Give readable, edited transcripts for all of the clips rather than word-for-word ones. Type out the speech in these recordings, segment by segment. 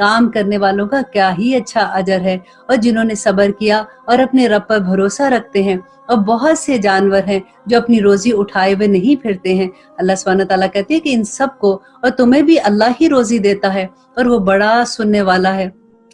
کام کرنے والوں کا کیا ہی اچھا اجر ہے، اور جنہوں نے صبر کیا اور اپنے رب پر بھروسہ رکھتے ہیں۔ اور بہت سے جانور ہیں جو اپنی روزی اٹھائے ہوئے نہیں پھرتے ہیں۔ اللہ سبحانہ تعالیٰ کہتے ہیں کہ ان سب کو اور تمہیں بھی اللہ ہی روزی دیتا ہے، اور وہ بڑا سننے والا ہے۔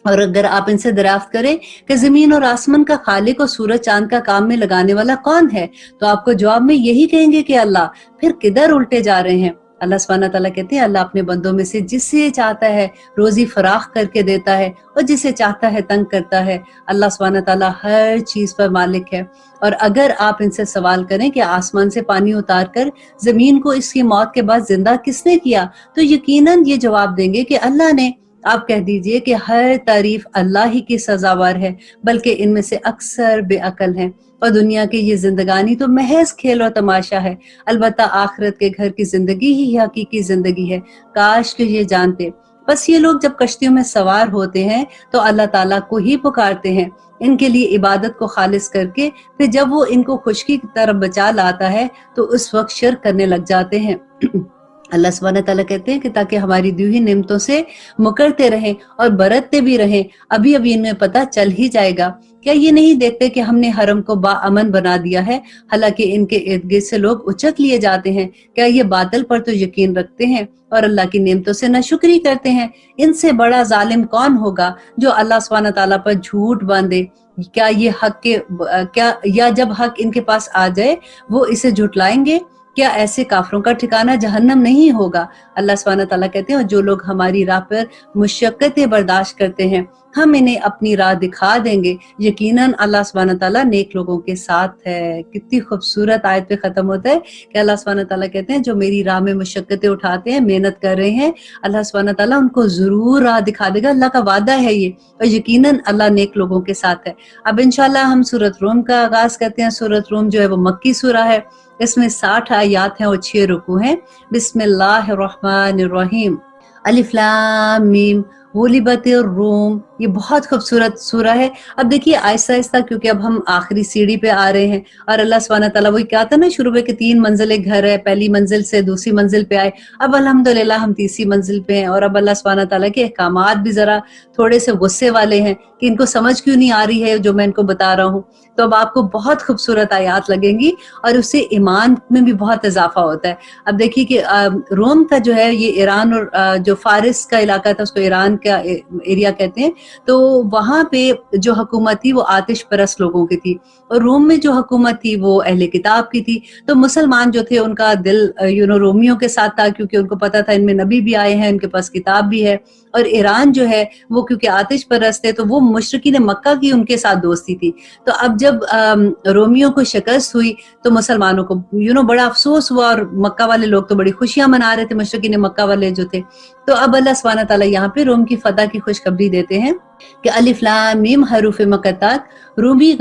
اور اگر آپ ان سے دریافت کریں کہ زمین اور آسمان کا خالق اور سورج چاند کا کام میں لگانے والا کون ہے، تو آپ کو جواب میں یہی کہیں گے کہ اللہ۔ پھر کدھر الٹے جا رہے ہیں؟ اللہ سبحانہ تعالیٰ کہتے ہیں اللہ اپنے بندوں میں سے جسے چاہتا ہے روزی فراخ کر کے دیتا ہے، اور جسے چاہتا ہے تنگ کرتا ہے۔ اللہ سبحانہ تعالیٰ ہر چیز پر مالک ہے۔ اور اگر آپ ان سے سوال کریں کہ آسمان سے پانی اتار کر زمین کو اس کی موت کے بعد زندہ کس نے کیا، تو یقیناً یہ جواب دیں گے کہ اللہ نے۔ آپ کہہ دیجئے کہ ہر تعریف اللہ ہی کی سزاوار ہے، بلکہ ان میں سے اکثر بے عقل ہیں، اور دنیا کی یہ زندگانی تو محض کھیل اور تماشا ہے، البتہ آخرت کے گھر کی زندگی ہی حقیقی زندگی ہے۔ کاش کہ یہ جانتے۔ بس یہ لوگ جب کشتیوں میں سوار ہوتے ہیں تو اللہ تعالیٰ کو ہی پکارتے ہیں ان کے لیے عبادت کو خالص کر کے، پھر جب وہ ان کو خشکی کی طرف بچا لاتا ہے تو اس وقت شرک کرنے لگ جاتے ہیں۔ اللہ سبحانہ تعالیٰ کہتے ہیں کہ تاکہ ہماری دی ہوئی نعمتوں سے مکرتے رہیں اور برتتے بھی رہیں، ابھی انہیں پتہ چل ہی جائے گا۔ کیا یہ نہیں دیکھتے کہ ہم نے حرم کو با امن بنا دیا ہے، حالانکہ ان کے ارد گرد سے لوگ اچک لیے جاتے ہیں؟ کیا یہ باطل پر تو یقین رکھتے ہیں اور اللہ کی نعمتوں سے ناشکری کرتے ہیں؟ ان سے بڑا ظالم کون ہوگا جو اللہ سبحانہ تعالیٰ پر جھوٹ باندھے؟ کیا یہ حق کے یا جب حق ان کے پاس آ جائے وہ اسے جھٹلائیں گے؟ کیا ایسے کافروں کا ٹھکانہ جہنم نہیں ہوگا؟ اللہ سبحانہ تعالیٰ کہتے ہیں اور جو لوگ ہماری راہ پر مشقتیں برداشت کرتے ہیں ہم انہیں اپنی راہ دکھا دیں گے، یقیناً اللہ سبحانہ تعالیٰ نیک لوگوں کے ساتھ ہے۔ کتنی خوبصورت آیت پہ ختم ہوتا ہے کہ اللہ سبحانہ تعالیٰ کہتے ہیں جو میری راہ میں مشقتیں اٹھاتے ہیں، محنت کر رہے ہیں، اللہ سبحانہ تعالیٰ ان کو ضرور راہ دکھا دے گا۔ اللہ کا وعدہ ہے یہ، اور یقیناً اللہ نیک لوگوں کے ساتھ ہے۔ اب انشاءاللہ ہم سورۃ روم کا آغاز کرتے ہیں۔ سورۃ روم جو ہے وہ مکی سورہ ہے، اس میں 60 آیات ہیں اور 6 رکوع ہیں۔ بسم اللہ الرحمن الرحیم۔ الف لام میم غلبت الروم۔ یہ بہت خوبصورت سورہ ہے۔ اب دیکھیے آہستہ آہستہ، کیونکہ اب ہم آخری سیڑھی پہ آ رہے ہیں، اور اللہ سبحانہ تعالیٰ وہی کہا تھا نا شروع میں کہ 3 منزلیں گھر ہے، پہلی منزل سے دوسری منزل پہ آئے، اب الحمدللہ ہم تیسری منزل پہ ہیں، اور اب اللہ سبحانہ تعالیٰ کے احکامات بھی ذرا تھوڑے سے غصے والے ہیں کہ ان کو سمجھ کیوں نہیں آ رہی ہے جو میں ان کو بتا رہا ہوں۔ تو اب آپ کو بہت خوبصورت آیات لگیں گی، اور اس سے ایمان میں بھی بہت اضافہ ہوتا ہے۔ اب دیکھیے کہ روم کا جو ہے یہ ایران اور جو فارس کا علاقہ تھا اس کو ایران کا ایریا کہتے ہیں، تو وہاں پہ جو حکومت تھی وہ آتش پرست لوگوں کی تھی، اور روم میں جو حکومت تھی وہ اہل کتاب کی تھی۔ تو مسلمان جو تھے ان کا دل رومیوں کے ساتھ تھا، کیونکہ ان کو پتا تھا ان میں نبی بھی آئے ہیں، ان کے پاس کتاب بھی ہے۔ اور ایران جو ہے وہ کیونکہ آتش پرست ہے تو وہ مشرکین مکہ کی ان کے ساتھ دوستی تھی۔ تو اب جب رومیوں کو شکست ہوئی تو مسلمانوں کو بڑا افسوس ہوا، اور مکہ والے لوگ تو بڑی خوشیاں منا رہے تھے، مشرکین مکہ والے جو تھے۔ تو اب اللہ سبحانہ تعالیٰ یہاں پہ روم کی فتح کی خوشخبری دیتے ہیں کہ الف لام میم حروف مقطعات، رومی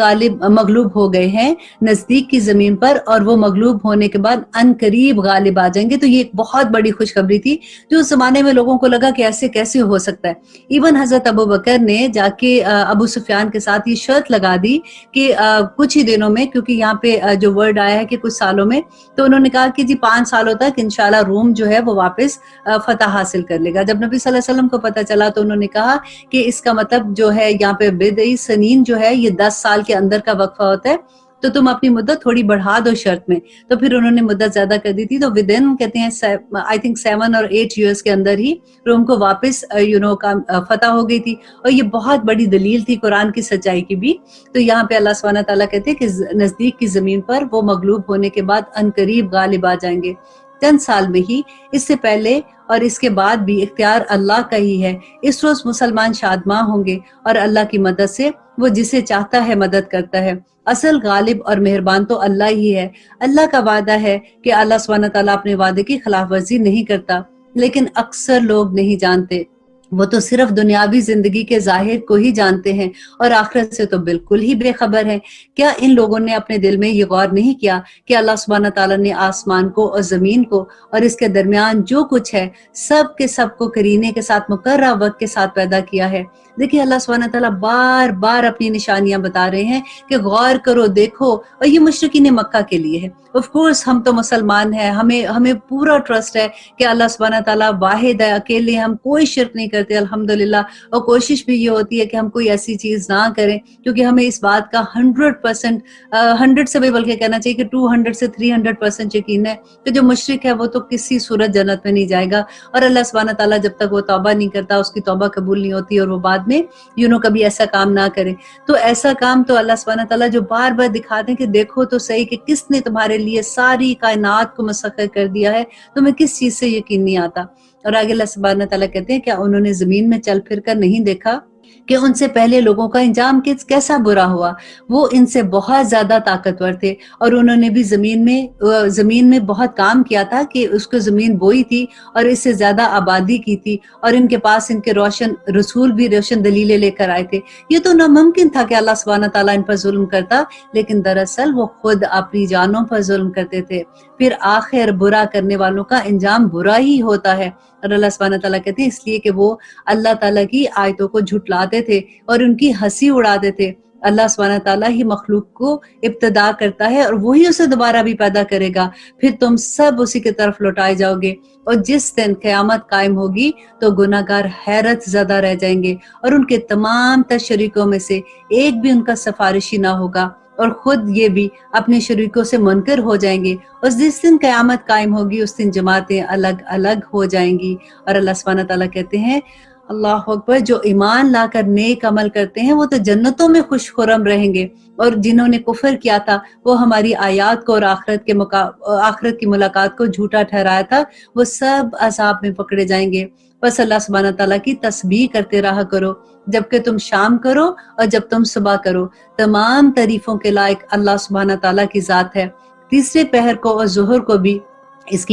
مغلوب ہو گئے ہیں نزدیک کی زمین پر، اور وہ مغلوب ہونے کے بعد ان قریب غالب آ جائیں گے۔ تو یہ ایک بہت بڑی خوشخبری تھی جو اس زمانے میں لوگوں کو لگا کہ ایسے کیسے ہو سکتا ہے۔ ایون حضرت ابو بکر نے جا کے ابو سفیان کے ساتھ یہ شرط لگا دی کہ کچھ ہی دنوں میں، کیونکہ یہاں پہ جو ورڈ آیا ہے کہ کچھ سالوں میں، تو انہوں نے کہا کہ جی 5 سالوں تک انشاءاللہ روم جو ہے وہ واپس فتح حاصل کر لے گا۔ جب نبی صلی اللہ علیہ وسلم کو پتہ چلا تو انہوں نے کہا کہ اس کا مطلب جو ہے یہاں پہ بدعی سنین جو ہے یہ 10 سال کے اندر کا وقفہ ہوتا ہے، تو تم اپنی مدت تھوڑی بڑھا دو شرط میں۔ تو پھر انہوں نے مدت زیادہ کر دی تھی، تو ودن کہتے ہیں آئی تھنک 7 اور 8 ایئرس کے اندر ہی روم کو واپس فتح ہو گئی تھی، اور یہ بہت بڑی دلیل تھی قرآن کی سچائی کی بھی۔ تو یہاں پہ اللہ سبحانہ تعالیٰ کہتے ہیں کہ نزدیک کی زمین پر وہ مغلوب ہونے کے بعد ان قریب غالب آ جائیں گے، چند سال میں ہی۔ اس سے پہلے اور اس کے بعد بھی اختیار اللہ کا ہی ہے۔ اس روز مسلمان شادماں ہوں گے، اور اللہ کی مدد سے وہ جسے چاہتا ہے مدد کرتا ہے۔ اصل غالب اور مہربان تو اللہ ہی ہے۔ اللہ کا وعدہ ہے کہ اللہ سبحانہ تعالیٰ اپنے وعدے کی خلاف ورزی نہیں کرتا، لیکن اکثر لوگ نہیں جانتے۔ وہ تو صرف دنیاوی زندگی کے ظاہر کو ہی جانتے ہیں اور آخرت سے تو بالکل ہی بے خبر ہیں۔ کیا ان لوگوں نے اپنے دل میں یہ غور نہیں کیا کہ اللہ سبحانہ تعالیٰ نے آسمان کو اور زمین کو اور اس کے درمیان جو کچھ ہے سب کے سب کو قرینے کے ساتھ مقررہ وقت کے ساتھ پیدا کیا ہے؟ دیکھیے اللہ سبحانہ تعالیٰ بار بار اپنی نشانیاں بتا رہے ہیں کہ غور کرو، دیکھو، اور یہ مشرکین مکہ کے لیے ہے۔ آف کورس ہم تو مسلمان ہیں، ہمیں پورا ٹرسٹ ہے کہ اللہ سبحانہ تعالیٰ واحد ہے، اکیلے، ہم کوئی شرک نہیں کرتے الحمدللہ، اور کوشش بھی یہ ہوتی ہے کہ ہم کوئی ایسی چیز نہ کریں، کیونکہ ہمیں اس بات کا 100%، 100 سے بھی بلکہ کہنا چاہیے کہ 200 سے 300% یقین ہے کہ جو مشرک ہے وہ تو کسی صورت جنت میں نہیں جائے گا، اور اللہ سبحانہ تعالیٰ جب تک وہ توبہ نہیں کرتا اس کی توبہ قبول نہیں ہوتی، اور وہ بعد میں کبھی ایسا کام نہ کرے۔ تو ایسا کام تو اللہ سبحانہ تعالیٰ جو بار بار دکھاتے ہیں کہ دیکھو تو صحیح کہ کس نے تمہارے لیے ساری کائنات کو مسخر کر دیا ہے، تمہیں کس چیز سے یقین نہیں آتا۔ اور آگے اللہ سبحانہ تعالیٰ کہتے ہیں کیا انہوں نے زمین میں چل پھر کر نہیں دیکھا کہ ان سے پہلے لوگوں کا انجام کیسا برا ہوا، وہ ان سے بہت زیادہ طاقتور تھے، اور انہوں نے بھی زمین میں بہت کام کیا تھا کہ اس کو زمین بوئی تھی اور اس سے زیادہ آبادی کی تھی، اور ان کے پاس ان کے روشن رسول بھی روشن دلیلیں لے کر آئے تھے۔ یہ تو ناممکن تھا کہ اللہ سبحانہ تعالیٰ ان پر ظلم کرتا، لیکن دراصل وہ خود اپنی جانوں پر ظلم کرتے تھے۔ پھر آخر برا کرنے والوں کا انجام برا ہی ہوتا ہے، اور اللہ سبحانہ تعالیٰ کہتے ہیں اس لیے کہ وہ اللہ تعالیٰ کی آیتوں کو جھٹلاتے تھے اور ان کی ہنسی اڑاتے تھے۔ اللہ سبحانہ تعالیٰ ہی مخلوق کو ابتدا کرتا ہے اور وہی اسے دوبارہ بھی پیدا کرے گا، پھر تم سب اسی کی طرف لوٹائے جاؤ گے، اور جس دن قیامت قائم ہوگی تو گناہ گار حیرت زدہ رہ جائیں گے، اور ان کے تمام تر شریکوں میں سے ایک بھی ان کا سفارشی نہ ہوگا، اور خود یہ بھی اپنے شریکوں سے منکر ہو جائیں گے۔ اور جس دن قیامت قائم ہوگی اس دن جماعتیں الگ الگ ہو جائیں گی۔ اور اللہ سبحانہ تعالیٰ کہتے ہیں اللہ اکبر، جو ایمان لا کر نیک عمل کرتے ہیں وہ تو جنتوں میں خوش خرم رہیں گے، اور جنہوں نے کفر کیا تھا وہ ہماری آیات کو اور آخرت کی ملاقات کو جھوٹا ٹھہرایا تھا، وہ سب عذاب میں پکڑے جائیں گے۔ بس اللہ سبحانہ تعالیٰ کی تسبیح کرتے رہا کرو جبکہ تم شام کرو اور جب تم صبح کرو، تمام تعریفوں کے لائق اللہ سبحانہ تعالیٰ کی ذات ہے۔ تیسرے پہر کو اور ظہر کو بھی اس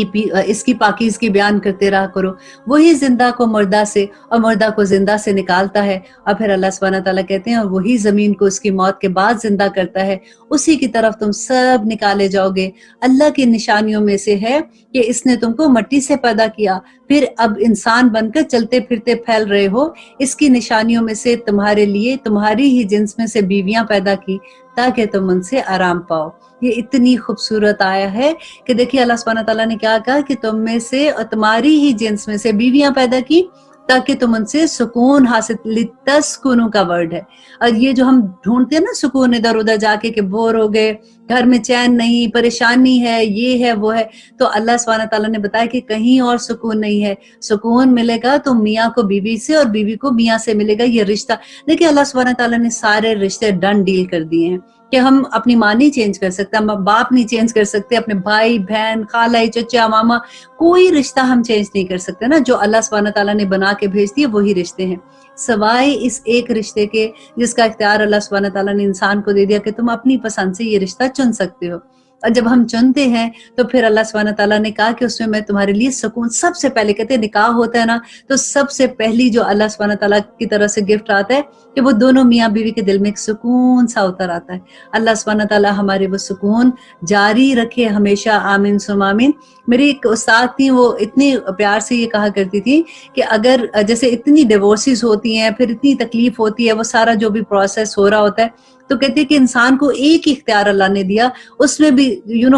کی پاکیزگی بیان کرتے رہا کرو۔ وہی زندہ کو مردہ سے اور مردہ کو زندہ سے نکالتا ہے، اور پھر اللہ سبحانہ تعالیٰ کہتے ہیں اور وہی زمین کو اس کی موت کے بعد زندہ کرتا ہے، اسی کی طرف تم سب نکالے جاؤ گے۔ اللہ کی نشانیوں میں سے ہے کہ اس نے تم کو مٹی سے پیدا کیا، پھر اب انسان بن کر چلتے پھرتے پھیل رہے ہو۔ اس کی نشانیوں میں سے تمہارے لیے تمہاری ہی جنس میں سے بیویاں پیدا کی تاکہ تم ان سے آرام پاؤ۔ یہ اتنی خوبصورت آیا ہے کہ دیکھیے اللہ سبحانہ تعالیٰ نے کیا کہا کہ تم میں سے اور تمہاری ہی جنس میں سے بیویاں پیدا کی تاکہ تم ان سے سکون حاصل، لتسکنوا کا ورڈ ہے، اور یہ جو ہم ڈھونڈتے ہیں نا سکون ادھر ادھر جا کے کہ بور ہو گئے، گھر میں چین نہیں، پریشانی ہے، یہ ہے وہ ہے، تو اللہ سبحانہ تعالیٰ نے بتایا کہ کہیں اور سکون نہیں ہے۔ سکون ملے گا تو میاں کو بیوی سے اور بیوی کو میاں سے ملے گا، یہ رشتہ۔ دیکھیے اللہ سبحانہ تعالیٰ نے سارے رشتے ڈن ڈیل کر دیے ہیں کہ ہم اپنی ماں نہیں چینج کر سکتے، ہم باپ نہیں چینج کر سکتے، اپنے بھائی بہن خالہ چچا ماما، کوئی رشتہ ہم چینج نہیں کر سکتے نا۔ جو اللہ سبحانہ تعالیٰ نے بنا کے بھیج دیے وہی رشتے ہیں، سوائے اس ایک رشتے کے جس کا اختیار اللہ سبحانہ تعالیٰ نے انسان کو دے دیا کہ تم اپنی پسند سے یہ رشتہ چن سکتے ہو۔ اور جب ہم چنتے ہیں تو پھر اللہ سبحانہ تعالیٰ نے کہا کہ اس میں تمہارے لیے سکون، سب سے پہلے کہتے ہیں نکاح ہوتا ہے نا تو سب سے پہلی جو اللہ سبحانہ تعالیٰ کی طرف سے گفٹ آتا ہے کہ وہ دونوں میاں بیوی کے دل میں ایک سکون سا اتر آتا ہے۔ اللہ سبحانہ تعالیٰ ہمارے وہ سکون جاری رکھے ہمیشہ، آمین ثم آمین۔ میری ایک استاد تھی، وہ اتنی پیار سے یہ کہا کرتی تھی کہ اگر جیسے اتنی ڈیورسز ہوتی ہیں، پھر اتنی تکلیف ہوتی ہے، وہ سارا جو بھی پروسیس ہو رہا ہوتا ہے، تو کہتے ہیں کہ انسان کو ایک ہی اختیار اللہ نے دیا، اس میں بھی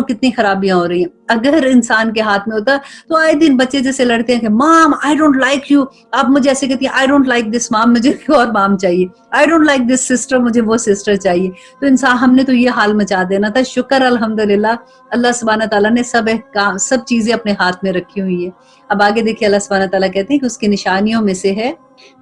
کتنی خرابیاں ہو رہی ہیں۔ اگر انسان کے ہاتھ میں ہوتا تو آئے دن بچے جیسے لڑتے ہیں کہ مام آئی ڈونٹ لائک یو، آپ مجھے ایسے کہتی ہیں آئی ڈونٹ لائک دس مام، مجھے اور مام چاہیے، I don't like this sister, مجھے وہ سسٹر چاہیے۔ تو انسان، ہم نے تو یہ حال مچا دینا تھا۔ شکر الحمدللہ اللہ سبحانہ تعالیٰ نے سب چیزیں اپنے ہاتھ میں رکھی ہوئی ہیں۔ اب آگے دیکھیے اللہ سبحانہ تعالیٰ کہتے ہیں کہ اس کی نشانیوں میں سے ہے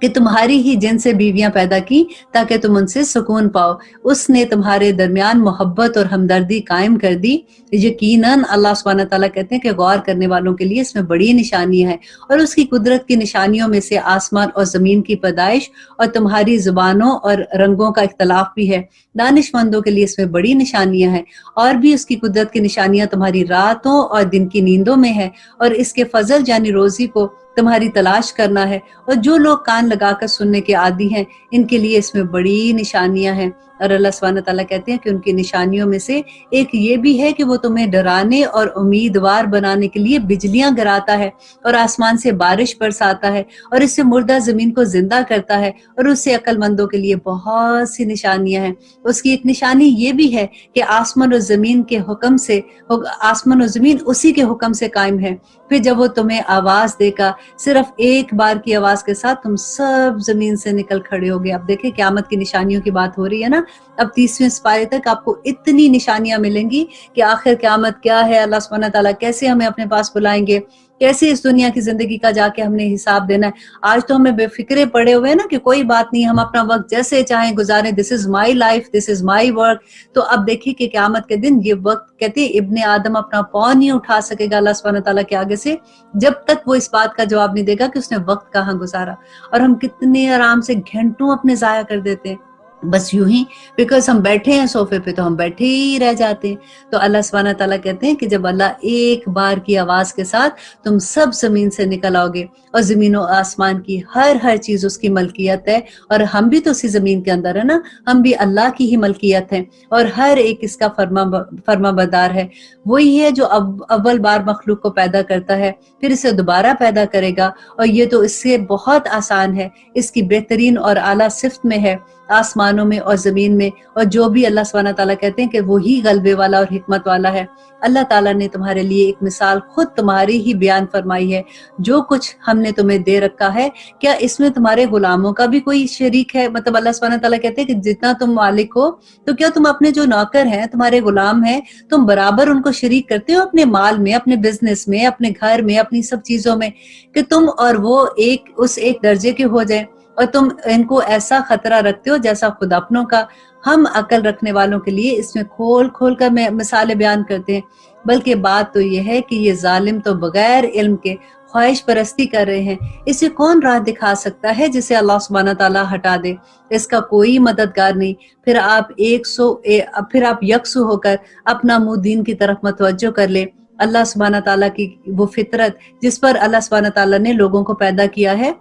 کہ تمہاری ہی جن سے بیویاں پیدا کی تاکہ تم ان سے سکون پاؤ، اس نے تمہارے درمیان محبت اور ہمدردی قائم کر دی۔ یقیناً اللہ سبحانہ تعالیٰ کہتے ہیں کہ غور کرنے والوں کے لیے اس میں بڑی نشانی ہے، اور اس کی قدرت کی نشانیوں میں سے آسمان اور زمین کی پیدائش اور تمہاری زبانوں اور رنگوں کا اختلاف بھی ہے۔ دانش مندوں کے لیے اس میں بڑی نشانیاں ہیں، اور بھی اس کی قدرت کی نشانیاں تمہاری راتوں اور دن کی نیندوں میں ہے، اور اس کے فضل یعنی روزی کو تمہاری تلاش کرنا ہے. اور جو لوگ کان لگا کر سننے کے عادی ہیں ان کے لیے اس میں بڑی نشانیاں ہیں. اور اللہ سبحانہ تعالیٰ کہتے ہیں کہ ان کی نشانیوں میں سے ایک یہ بھی ہے کہ وہ تمہیں ڈرانے اور امیدوار بنانے کے لیے بجلیاں گراتا ہے اور آسمان سے بارش برساتا ہے اور اس سے مردہ زمین کو زندہ کرتا ہے اور اس سے عقل مندوں کے لیے بہت سی نشانیاں ہیں. اس کی ایک نشانی یہ بھی ہے کہ آسمان و زمین کے حکم سے، آسمان و زمین اسی کے حکم سے قائم ہے. پھر جب وہ تمہیں آواز دے گا، صرف ایک بار کی آواز کے ساتھ تم سب زمین سے نکل کھڑے ہوگے. اب دیکھیں قیامت کی نشانیوں کی بات ہو رہی ہے نا. اب 30ویں سپارے تک آپ کو اتنی نشانیاں ملیں گی کہ آخر قیامت کیا ہے، اللہ سبحانہ تعالیٰ کیسے ہمیں اپنے پاس بلائیں گے، کیسے اس دنیا کی زندگی کا جا کے ہم نے حساب دینا ہے. آج تو ہمیں بے فکرے پڑے ہوئے ہیں نا کہ کوئی بات نہیں، ہم اپنا وقت جیسے چاہیں گزاریں، دس از my life, this is my work. تو اب دیکھیے کہ قیامت کے دن یہ وقت، کہتے ہیں ابن آدم اپنا پاؤں نہیں اٹھا سکے گا اللہ سبحانہ تعالیٰ کے آگے سے جب تک وہ اس بات کا جواب نہیں دے گا کہ اس نے وقت کہاں گزارا. اور ہم کتنے آرام سے گھنٹوں اپنے ضائع کر دیتے ہیں بس یوں ہی، بیکاز ہم بیٹھے ہیں صوفے پہ تو ہم بیٹھے ہی رہ جاتے ہیں. تو اللہ سبحانہ تعالیٰ کہتے ہیں کہ جب اللہ ایک بار کی آواز کے ساتھ تم سب زمین سے نکل آؤ گے، اور زمین و آسمان کی ہر چیز اس کی ملکیت ہے، اور ہم بھی تو اسی زمین کے اندر ہے نا، ہم بھی اللہ کی ہی ملکیت ہیں، اور ہر ایک اس کا فرما بردار ہے. وہی ہے جو اول بار مخلوق کو پیدا کرتا ہے، پھر اسے دوبارہ پیدا کرے گا، اور یہ تو اس سے بہت آسان ہے، اس کی بہترین اور اعلیٰ صفت میں ہے، آسمانوں میں اور زمین میں. اور جو بھی اللہ سبحانہ تعالیٰ کہتے ہیں کہ وہی غلبے والا اور حکمت والا ہے. اللہ تعالیٰ نے تمہارے لیے ایک مثال خود تمہاری ہی بیان فرمائی ہے. جو کچھ ہم نے تمہیں دے رکھا ہے، کیا اس میں تمہارے غلاموں کا بھی کوئی شریک ہے؟ مطلب اللہ سبحانہ تعالیٰ کہتے ہیں کہ جتنا تم مالک ہو، تو کیا تم اپنے جو نوکر ہیں، تمہارے غلام ہیں، تم برابر ان کو شریک کرتے ہو اپنے مال میں، اپنے بزنس میں، اپنے گھر میں، اپنی سب چیزوں میں، کہ تم اور وہ اس ایک درجے کے ہو جائیں، اور تم ان کو ایسا خطرہ رکھتے ہو جیسا خود اپنوں کا. ہم عقل رکھنے والوں کے لیے اس میں کھول کھول کر مثالیں بیان کرتے ہیں. بلکہ بات تو یہ ہے کہ یہ ظالم تو بغیر علم کے خواہش پرستی کر رہے ہیں. اسے کون راہ دکھا سکتا ہے جسے اللہ سبحانہ تعالیٰ ہٹا دے؟ اس کا کوئی مددگار نہیں. پھر آپ یکسو ہو کر اپنا منہ دین کی طرف متوجہ کر لے. اللہ سبحانہ تعالیٰ کی وہ فطرت جس پر اللہ سبحانہ تعالیٰ نے لوگوں کو پیدا کیا ہے،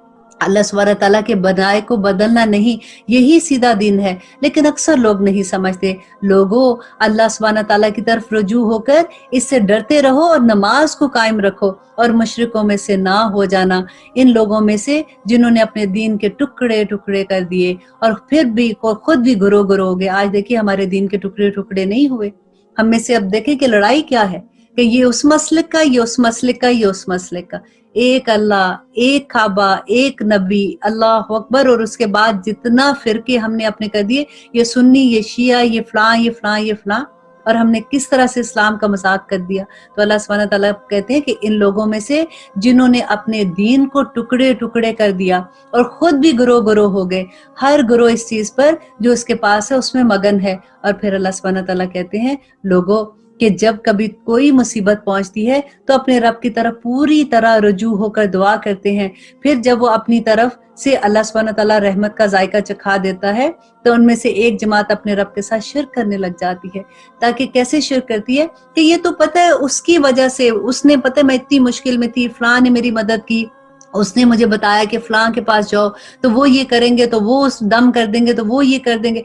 اللہ سبحانہ تعالیٰ کے بنائے کو بدلنا نہیں، یہی سیدھا دین ہے. لیکن اکثر لوگ نہیں سمجھتے. لوگوں، اللہ سبحانہ تعالیٰ کی طرف رجوع ہو کر اس سے ڈرتے رہو اور نماز کو قائم رکھو، اور مشرکوں میں سے نہ ہو جانا، ان لوگوں میں سے جنہوں نے اپنے دین کے ٹکڑے ٹکڑے کر دیے اور پھر بھی خود بھی گروہ گروہ ہو گئے. آج دیکھیے ہمارے دین کے ٹکڑے ٹکڑے نہیں ہوئے. ہم میں سے اب دیکھیں کہ لڑائی کیا ہے، کہ یہ اس مسلک کا، یہ اس مسلک کا، یہ اس مسلک کا. ایک اللہ، ایک کعبہ، ایک نبی، اللہ اکبر. اور اس کے بعد جتنا فرقے ہم نے اپنے کر دیے، یہ سنی، یہ شیعہ، یہ فلاں، یہ فلاں، یہ فلاں، اور ہم نے کس طرح سے اسلام کا مذاق کر دیا. تو اللہ سبحانہ تعالیٰ کہتے ہیں کہ ان لوگوں میں سے جنہوں نے اپنے دین کو ٹکڑے ٹکڑے کر دیا اور خود بھی گروہ گروہ ہو گئے، ہر گروہ اس چیز پر جو اس کے پاس ہے اس میں مگن ہے. اور پھر اللہ سبحانہ تعالیٰ کہتے ہیں لوگوں کہ جب کبھی کوئی مصیبت پہنچتی ہے تو اپنے رب کی طرف پوری طرح رجوع ہو کر دعا کرتے ہیں. پھر جب وہ اپنی طرف سے اللہ سبحانہ تعالیٰ رحمت کا ذائقہ چکھا دیتا ہے تو ان میں سے ایک جماعت اپنے رب کے ساتھ شرک کرنے لگ جاتی ہے. تاکہ کیسے شرک کرتی ہے کہ یہ تو پتہ ہے اس کی وجہ سے، اس نے پتہ ہے میں اتنی مشکل میں تھی، فلاں نے میری مدد کی، اس نے مجھے بتایا کہ فلاں کے پاس جاؤ تو وہ یہ کریں گے، تو وہ اس دم کر دیں گے، تو وہ یہ کر دیں گے.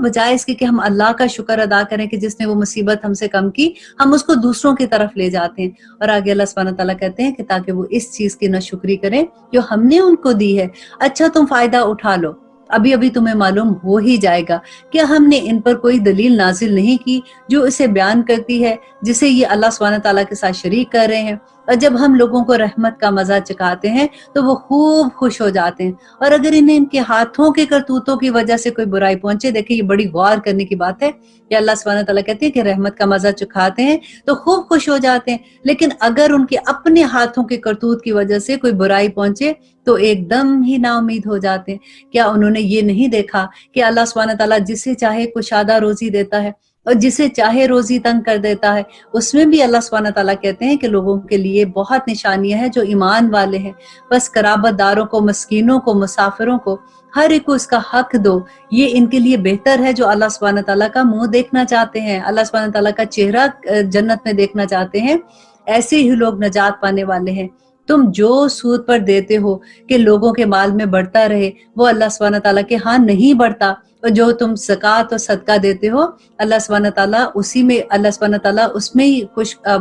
بجائے اس کے کہ ہم اللہ کا شکر ادا کریں کہ جس نے وہ مصیبت ہم سے کم کی، ہم اس کو دوسروں کی طرف لے جاتے ہیں. اور آگے اللہ سبحانہ تعالیٰ کہتے ہیں کہ تاکہ وہ اس چیز کی ناشکری کریں جو ہم نے ان کو دی ہے. اچھا تم فائدہ اٹھا لو، ابھی تمہیں معلوم ہو ہی جائے گا کہ ہم نے ان پر کوئی دلیل نازل نہیں کی جو اسے بیان کرتی ہے جسے یہ اللہ سبحانہ تعالیٰ کے ساتھ شریک کر رہے ہیں. اور جب ہم لوگوں کو رحمت کا مزہ چکھاتے ہیں تو وہ خوب خوش ہو جاتے ہیں. اور اگر انہیں ان کے ہاتھوں کے کرتوتوں کی وجہ سے کوئی برائی پہنچے، دیکھیں یہ بڑی غور کرنے کی بات ہے کہ اللہ سبحانہ تعالیٰ کہتے ہیں کہ رحمت کا مزہ چکھاتے ہیں تو خوب خوش ہو جاتے ہیں. لیکن اگر ان کے اپنے ہاتھوں کے کرتوت کی وجہ سے کوئی برائی پہنچے تو ایک دم ہی نا امید ہو جاتے ہیں. کیا انہوں نے یہ نہیں دیکھا کہ اللہ سبحانہ تعالیٰ جسے چاہے کشادہ روزی دیتا ہے اور جسے چاہے روزی تنگ کر دیتا ہے؟ اس میں بھی اللہ سبحانہ تعالیٰ کہتے ہیں کہ لوگوں کے لیے بہت نشانیاں ہیں جو ایمان والے ہیں. بس قرابت داروں کو، مسکینوں کو، مسافروں کو، ہر ایک کو اس کا حق دو. یہ ان کے لیے بہتر ہے جو اللہ سبحانہ تعالیٰ کا منہ دیکھنا چاہتے ہیں، اللہ سبحانہ تعالیٰ کا چہرہ جنت میں دیکھنا چاہتے ہیں. ایسے ہی لوگ نجات پانے والے ہیں. تم جو سود پر دیتے ہو کہ لوگوں کے مال میں بڑھتا رہے، وہ اللہ سبحانہ تعالیٰ کے ہاں نہیں بڑھتا، اور جو تم زکوٰۃ اور صدقہ دیتے ہو اللہ سبحانہ تعالیٰ اللہ سبحانہ تعالیٰ اس میں ہی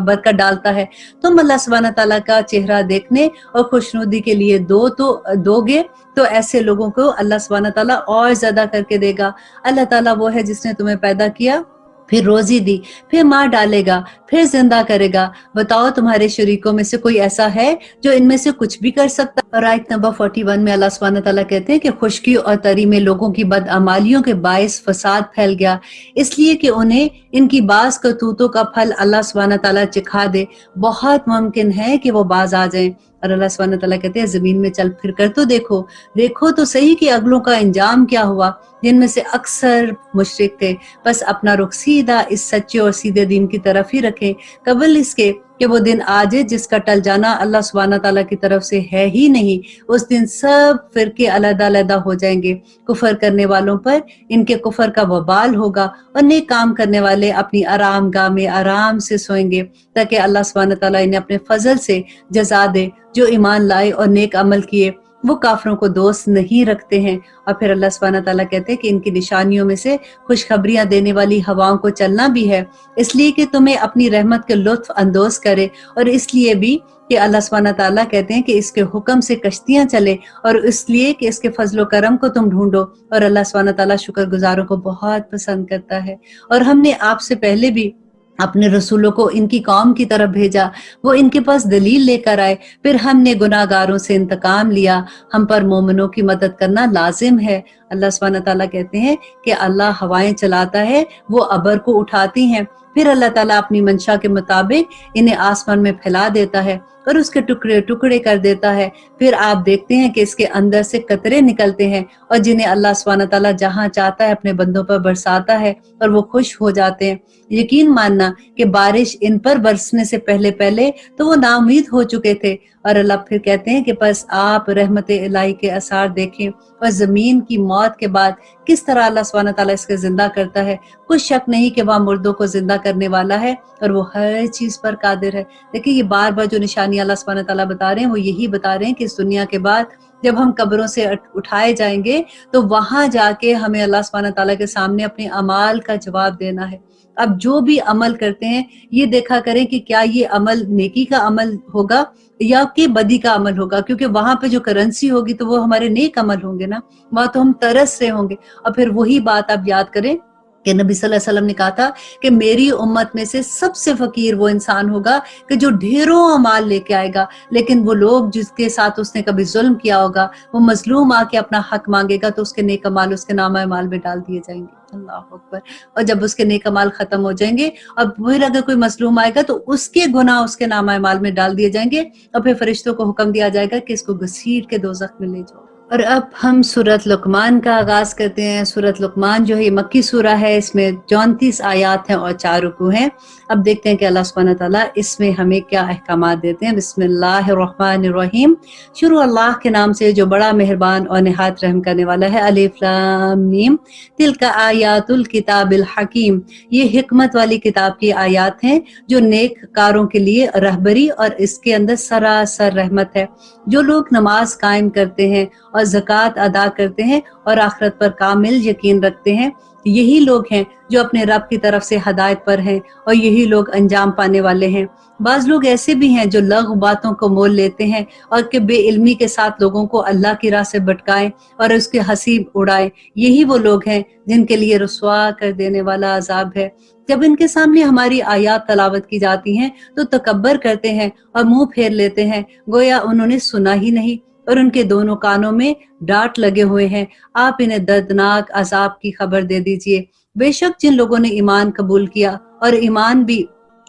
برکت ڈالتا ہے۔ تم اللہ سبحانہ تعالیٰ کا چہرہ دیکھنے اور خوشنودی کے لیے دو گے تو ایسے لوگوں کو اللہ سبحانہ تعالیٰ اور زیادہ کر کے دے گا۔ اللہ تعالیٰ وہ ہے جس نے تمہیں پیدا کیا، پھر روزی دی، پھر مار ڈالے گا، پھر زندہ کرے گا۔ بتاؤ تمہارے شریکوں میں سے کوئی ایسا ہے جو ان میں سے کچھ بھی کر سکتا؟ اور آیت نمبر 41 میں اللہ سبحانہ تعالیٰ کہتے ہیں کہ خشکی اور تری میں لوگوں کی بدعمالیوں کے باعث فساد پھیل گیا، اس لیے کہ انہیں ان کی بعض کرتوتوں کا پھل اللہ سبحانہ تعالیٰ چکھا دے۔ بہت ممکن ہے کہ وہ باز آ جائیں۔ اور اللہ سبحانہ تعالیٰ کہتے ہیں زمین میں چل پھر کر تو دیکھو تو صحیح کہ اگلوں کا انجام کیا ہوا، جن میں سے اکثر مشرک تھے۔ بس اپنا رخ سیدھا اس سچے اور سیدھے دین کی طرف ہی رکھیں، قبل اس کے کہ وہ دن آ جائے جس کا ٹل جانا اللہ سبحانہ تعالیٰ کی طرف سے ہے ہی نہیں۔ اس دن سب فرقے علیحدہ علیحدہ ہو جائیں گے، کفر کرنے والوں پر ان کے کفر کا وبال ہوگا، اور نیک کام کرنے والے اپنی آرام گاہ میں آرام سے سوئیں گے، تاکہ اللہ سبحانہ تعالیٰ انہیں اپنے فضل سے جزا دے۔ جو ایمان لائے اور نیک عمل کیے وہ کافروں کو دوست نہیں رکھتے ہیں۔ اور پھر اللہ سبحانہ تعالیٰ کہتے ہیں کہ ان کی نشانیوں میں سے خوشخبریاں دینے والی ہواؤں کو چلنا بھی ہے، اس لیے کہ تمہیں اپنی رحمت کے لطف اندوز کرے، اور اس لیے بھی کہ اللہ سبحانہ تعالیٰ کہتے ہیں کہ اس کے حکم سے کشتیاں چلے، اور اس لیے کہ اس کے فضل و کرم کو تم ڈھونڈو۔ اور اللہ سبحانہ تعالیٰ شکر گزاروں کو بہت پسند کرتا ہے۔ اور ہم نے آپ سے پہلے بھی اپنے رسولوں کو ان کی قوم کی طرف بھیجا، وہ ان کے پاس دلیل لے کر آئے، پھر ہم نے گناہ گاروں سے انتقام لیا، ہم پر مومنوں کی مدد کرنا لازم ہے۔ اللہ سبحانہ تعالیٰ کہتے ہیں کہ اللہ ہوائیں چلاتا ہے، وہ ابر کو اٹھاتی ہیں، پھر اللہ تعالیٰ اپنی منشا کے مطابق انہیں آسمان میں پھیلا دیتا ہے اور اس کے ٹکڑے ٹکڑے کر دیتا ہے۔ پھر آپ دیکھتے ہیں کہ اس کے اندر سے قطرے نکلتے ہیں، اور جنہیں اللہ سبحانہ تعالیٰ جہاں چاہتا ہے اپنے بندوں پر برساتا ہے، اور وہ خوش ہو جاتے ہیں۔ یقین ماننا کہ بارش ان پر برسنے سے پہلے تو وہ نا امید ہو چکے تھے۔ اور اللہ پھر کہتے ہیں کہ بس آپ رحمت الہی کے اثار دیکھیں، اور زمین کی موت کے بعد کس طرح اللہ سبحانہ تعالیٰ اس کے زندہ کرتا ہے۔ کچھ شک نہیں کہ وہ مردوں کو زندہ کرنے والا ہے، اور وہ ہر چیز پر قادر ہے۔ دیکھیں یہ بار بار جو نشانی اللہ سبحانہ تعالیٰ بتا رہے ہیں وہ یہی بتا رہے ہیں کہ اس دنیا کے بعد جب ہم قبروں سے اٹھائے جائیں گے تو وہاں جا کے ہمیں اللہ سبحانہ تعالیٰ کے سامنے اپنے اعمال کا جواب دینا ہے۔ اب جو بھی عمل کرتے ہیں یہ دیکھا کریں کہ کیا یہ عمل نیکی کا عمل ہوگا یا کہ بدی کا عمل ہوگا، کیونکہ وہاں پہ جو کرنسی ہوگی تو وہ ہمارے نیک عمل ہوں گے نا، وہاں تو ہم ترس سے ہوں گے۔ اور پھر وہی بات آپ یاد کریں کہ نبی صلی اللہ علیہ وسلم نے کہا تھا کہ میری امت میں سے سب سے فقیر وہ انسان ہوگا کہ جو ڈھیروں اعمال لے کے آئے گا، لیکن وہ لوگ جس کے ساتھ اس نے کبھی ظلم کیا ہوگا، وہ مظلوم آ کے اپنا حق مانگے گا تو اس کے نیک اعمال اس کے نامہ اعمال میں ڈال دیے جائیں گے۔ اللہ اکبر۔ اور جب اس کے نیک اعمال ختم ہو جائیں گے اور پھر اگر کوئی مظلوم آئے گا تو اس کے گناہ اس کے نامہ اعمال میں ڈال دیے جائیں گے، اور پھر فرشتوں کو حکم دیا جائے گا کہ اس کو گھسیٹ کے دوزخ میں لے جاؤ۔ اور اب ہم سورۃ لقمان کا آغاز کرتے ہیں۔ سورۃ لقمان جو ہے یہ مکی سورہ ہے، اس میں 34 آیات ہیں اور 4 رکوع ہیں۔ اب دیکھتے ہیں کہ اللہ سبحانہ تعالیٰ اس میں ہمیں کیا احکامات دیتے ہیں۔ بسم اللہ الرحمن الرحیم، شروع اللہ کے نام سے جو بڑا مہربان اور نہایت رحم کرنے والا ہے۔ الف لام میم، تلک آیات الکتاب الحکیم، یہ حکمت والی کتاب کی آیات ہیں جو نیک کاروں کے لیے رہبری اور اس کے اندر سراسر رحمت ہے۔ جو لوگ نماز قائم کرتے ہیں اور زکوٰۃ ادا کرتے ہیں اور آخرت پر کامل یقین رکھتے ہیں، یہی لوگ ہیں جو اپنے رب کی طرف سے ہدایت پر ہیں، اور یہی لوگ انجام پانے والے ہیں۔ بعض لوگ ایسے بھی ہیں جو لغو باتوں کو مول لیتے ہیں اور کہ بے علمی کے ساتھ لوگوں کو اللہ کی راہ سے بھٹکائیں اور اس کے حسیب اڑائیں، یہی وہ لوگ ہیں جن کے لیے رسوا کر دینے والا عذاب ہے۔ جب ان کے سامنے ہماری آیات تلاوت کی جاتی ہیں تو تکبر کرتے ہیں اور منہ پھیر لیتے ہیں، گویا انہوں نے سنا ہی نہیں، اور ان کے دونوں کانوں میں ڈانٹ لگے ہوئے ہیں۔ آپ انہیں دردناک عذاب کی خبر دے دیجئے۔ بے شک جن لوگوں نے ایمان قبول کیا اور ایمان بھی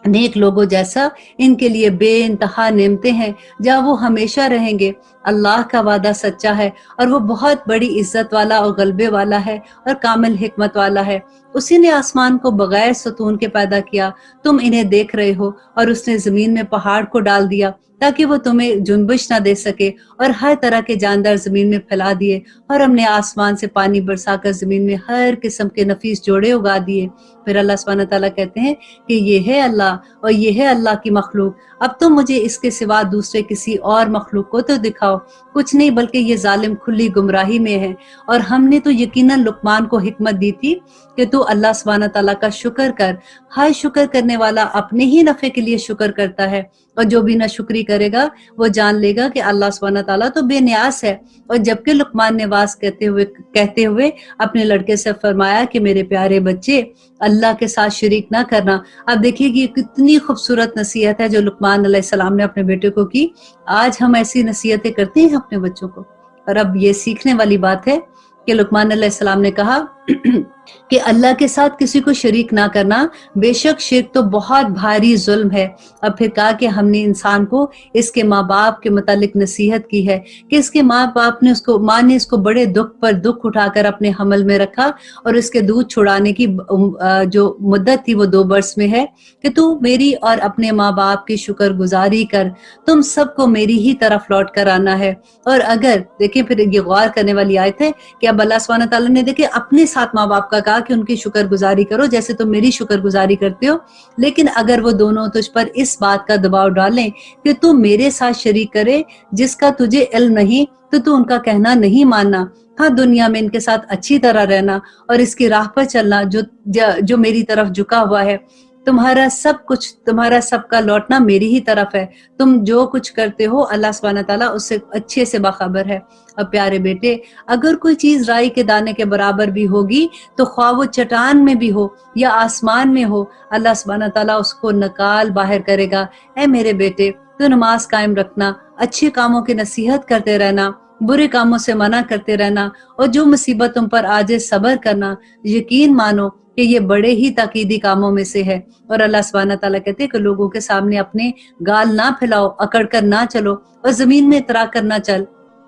نیک لوگوں جیسا، ان کے لیے بے انتہا نعمتیں ہیں جہاں وہ ہمیشہ رہیں گے۔ اللہ کا وعدہ سچا ہے اور وہ بہت بڑی عزت والا اور غلبے والا ہے اور کامل حکمت والا ہے۔ اسی نے آسمان کو بغیر ستون کے پیدا کیا، تم انہیں دیکھ رہے ہو، اور اس نے زمین میں پہاڑ کو ڈال دیا تاکہ وہ تمہیں جنبش نہ دے سکے، اور ہر طرح کے جاندار زمین میں پھیلا دیے، اور ہم نے آسمان سے پانی برسا کر زمین میں ہر قسم کے نفیس جوڑے اگا دیے۔ پھر اللہ سبحانہ تعالیٰ کہتے ہیں کہ یہ ہے اللہ اور یہ ہے اللہ کی مخلوق، اب تم مجھے اس کے سوا دوسرے کسی اور مخلوق کو تو دکھاؤ۔ کچھ نہیں بلکہ یہ ظالم کھلی گمراہی میں ہے۔ اور ہم نے تو یقیناً لقمان کو حکمت دی تھی کہ تو اللہ سبحانہ تعالیٰ کا شکر کر، ہر شکر کرنے والا اپنے ہی نفع کے لیے شکر کرتا ہے، اور جو بھی نہ شکری کرے گا وہ جان لے گا کہ اللہ سبحانہ تعالیٰ تو بے نیاز ہے۔ اور جبکہ لقمان نے واز کہتے ہوئے اپنے لڑکے سے فرمایا کہ میرے پیارے بچے، اللہ کے ساتھ شریک نہ کرنا۔ اب دیکھیے کہ یہ کتنی خوبصورت نصیحت ہے جو لقمان علیہ السلام نے اپنے بیٹے کو کی۔ آج ہم ایسی نصیحتیں کرتے ہیں اپنے بچوں کو، اور اب یہ سیکھنے والی بات ہے کہ لقمان علیہ السلام نے کہا کہ اللہ کے ساتھ کسی کو شریک نہ کرنا، بے شک شرک تو بہت بھاری ظلم ہے۔ اب پھر کہا کہ ہم نے انسان کو اس کے ماں باپ کے متعلق نصیحت کی ہے کہ اس کے ماں نے اس کو بڑے دکھ پر دکھ اٹھا کر اپنے حمل میں رکھا، اور اس کے دودھ چھڑانے کی جو مدت تھی وہ 2 برس میں ہے، کہ تو میری اور اپنے ماں باپ کی شکر گزاری کر، تم سب کو میری ہی طرف لوٹ کر آنا ہے۔ اور اگر دیکھیں پھر یہ غور کرنے والی آیت ہے کہ اب اللہ سبحانہ تعالیٰ نے دیکھیں اپنے ساتھ ماں باپ کا کہا کہ ان کی شکر گزاری کرو جیسے تم میری شکر گزاری کرتے ہو، لیکن اگر وہ دونوں تجھ پر اس بات کا دباؤ ڈالیں کہ تو میرے ساتھ شریک کرے جس کا تجھے علم نہیں، تو ان کا کہنا نہیں ماننا۔ ہاں، دنیا میں ان کے ساتھ اچھی طرح رہنا اور اس کی راہ پر چلنا جو میری طرف جھکا ہوا ہے۔ تمہارا سب کا لوٹنا میری ہی طرف ہے۔ تم جو کچھ کرتے ہو اللہ سبحانہ تعالیٰ اس سے اچھے سے باخبر ہے۔ اور پیارے بیٹے، اگر کوئی چیز رائی کے دانے کے برابر بھی ہوگی تو خواہ وہ چٹان میں بھی ہو یا آسمان میں ہو، اللہ سبحانہ تعالیٰ اس کو نکال باہر کرے گا۔ اے میرے بیٹے، تو نماز قائم رکھنا، اچھے کاموں کی نصیحت کرتے رہنا، برے کاموں سے منع کرتے رہنا، اور جو مصیبت تم پر آ جائے صبر کرنا، یقین مانو کہ یہ بڑے ہی تاکیدی کاموں میں سے ہے۔ اور اللہ سبحانہ تعالیٰ کہتے ہیں کہ لوگوں کے سامنے اپنے گال نہ پھیلاؤ، اکڑ کر نہ چلو، اور زمین میں اترا کر نہ چل۔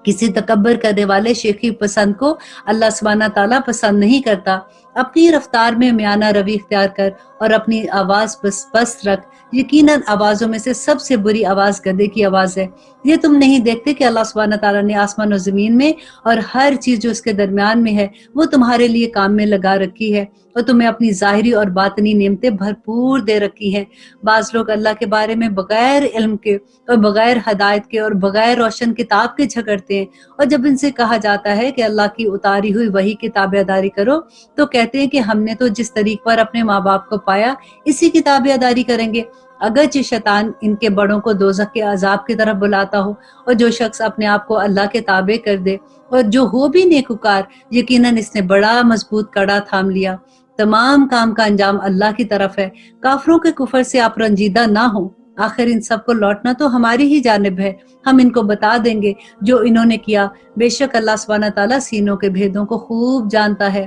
کسی تکبر کرنے والے شیخی پسند کو اللہ سبحانہ تعالیٰ پسند نہیں کرتا۔ اپنی رفتار میں میانہ روی اختیار کر اور اپنی آواز پست رکھ، یقیناً آوازوں میں سے سب سے بری آواز گدھے کی آواز ہے۔ یہ تم نہیں دیکھتے کہ اللہ سبحانہ تعالیٰ نے آسمان و زمین میں اور ہر چیز جو اس کے درمیان میں ہے وہ تمہارے لیے کام میں لگا رکھی ہے، اور تمہیں اپنی ظاہری اور باطنی نعمتیں بھرپور دے رکھی ہیں۔ بعض لوگ اللہ کے بارے میں بغیر علم کے اور بغیر ہدایت کے اور بغیر روشن کتاب کے جھگڑتے ہیں، اور جب ان سے کہا جاتا ہے کہ اللہ کی اتاری ہوئی وحی کی تابع داری کرو تو کہتے ہیں کہ ہم نے تو جس طریق پر اپنے ماں باپ کو پایا اسی کی تابع داری کریں گے۔ اگرچہ شیطان ان کے بڑوں کو دوزخ کے عذاب کی طرف بلاتا ہو، اور جو شخص اپنے آپ کو اللہ کے تابع کر دے اور جو ہو بھی نیکوکار، یقیناً اس نے بڑا مضبوط کڑا تھام لیا۔ تمام کام کا انجام اللہ کی طرف ہے۔ کافروں کے کفر سے آپ رنجیدہ نہ ہوں، آخر ان سب کو لوٹنا تو ہماری ہی جانب ہے۔ ہم ان کو بتا دیں گے جو انہوں نے کیا، بے شک اللہ سبحانہ تعالیٰ سینوں کے بھیدوں کو خوب جانتا ہے۔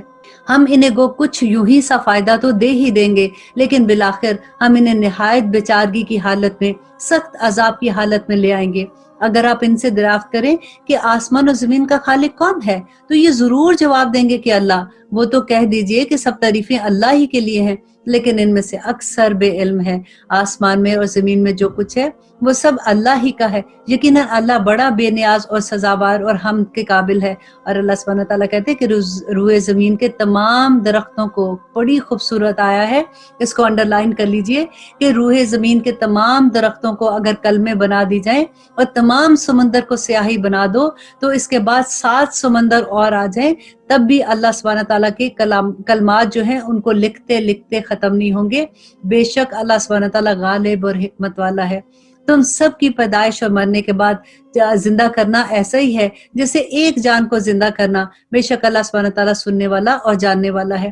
ہم انہیں گو کچھ یوں ہی سا فائدہ تو دے ہی دیں گے، لیکن بالآخر ہم انہیں نہایت بیچارگی کی حالت میں، سخت عذاب کی حالت میں لے آئیں گے۔ اگر آپ ان سے دریافت کریں کہ آسمان و زمین کا خالق کون ہے تو یہ ضرور جواب دیں گے کہ اللہ۔ وہ تو کہہ دیجئے کہ سب تعریفیں اللہ ہی کے لیے ہیں، لیکن ان میں سے اکثر بے علم ہے۔ آسمان میں اور زمین میں جو کچھ ہے وہ سب اللہ ہی کا ہے، یقیناً اللہ بڑا بے نیاز اور سزاوار اور حمد کے قابل ہے۔ اور اللہ سبحانہ تعالیٰ کہتے ہیں کہ روئے زمین کے تمام درختوں کو، بڑی خوبصورت آیا ہے، اس کو انڈر لائن کر لیجئے کہ روئے زمین کے تمام درختوں کو اگر کلمے بنا دی جائیں اور تمام سمندر کو سیاہی بنا دو تو اس کے بعد 7 سمندر اور آ جائیں، تب بھی اللہ سبحانہ تعالیٰ کے کلمات جو ہیں ان کو لکھتے لکھتے ختم نہیں ہوں گے۔ بے شک اللہ سبحانہ تعالیٰ غالب اور حکمت والا ہے۔ تو ان سب کی پیدائش اور مرنے کے بعد زندہ کرنا ایسا ہی ہے جیسے ایک جان کو زندہ کرنا۔ بے شک اللہ سبحانہ تعالیٰ سننے والا اور جاننے والا ہے۔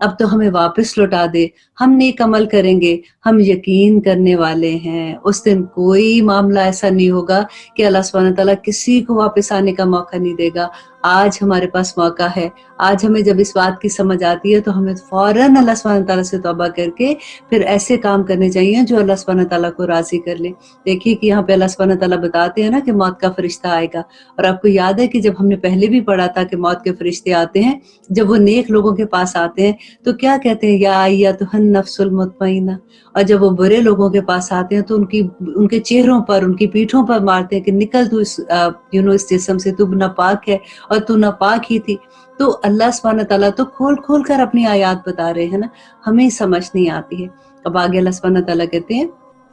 اب تو ہمیں واپس لوٹا دے، ہم نیک عمل کریں گے، ہم یقین کرنے والے ہیں۔ اس دن کوئی معاملہ ایسا نہیں ہوگا کہ اللہ سبحانہ تعالیٰ کسی کو واپس آنے کا موقع نہیں دے گا۔ آج ہمارے پاس موقع ہے، آج ہمیں جب اس بات کی سمجھ آتی ہے تو ہمیں فوراً اللہ سبحانہ تعالیٰ سے توبہ کر کے پھر ایسے کام کرنے چاہیے جو اللہ سبحانہ تعالیٰ کو راضی کر لے۔ دیکھیے کہ یہاں پہ اللہ سبحانہ تعالیٰ بتاتے ہیں نا کہ موت کا فرشتہ آئے گا، اور آپ کو یاد ہے کہ جب ہم نے پہلے بھی پڑھا تھا کہ موت کے فرشتے آتے ہیں، جب وہ نیک لوگوں کے پاس آتے ہیں تو کیا کہتے ہیں، یا ایتھا النفس المطمئنہ، اور جب وہ برے لوگوں کے پاس آتے ہیں تو ان کے چہروں پر، ان کی پیٹھوں پر مارتے ہیں کہ نکل تو اس جسم سے، تو ناپاک ہے اور تو ناپاک ہی تھی۔ تو اللہ سبحانہ تعالیٰ تو کھول کھول کر اپنی آیات بتا رہے ہیں نا، ہمیں سمجھ نہیں آتی ہے۔ اب آگے اللہ سبحانہ تعالیٰ کہتے ہیں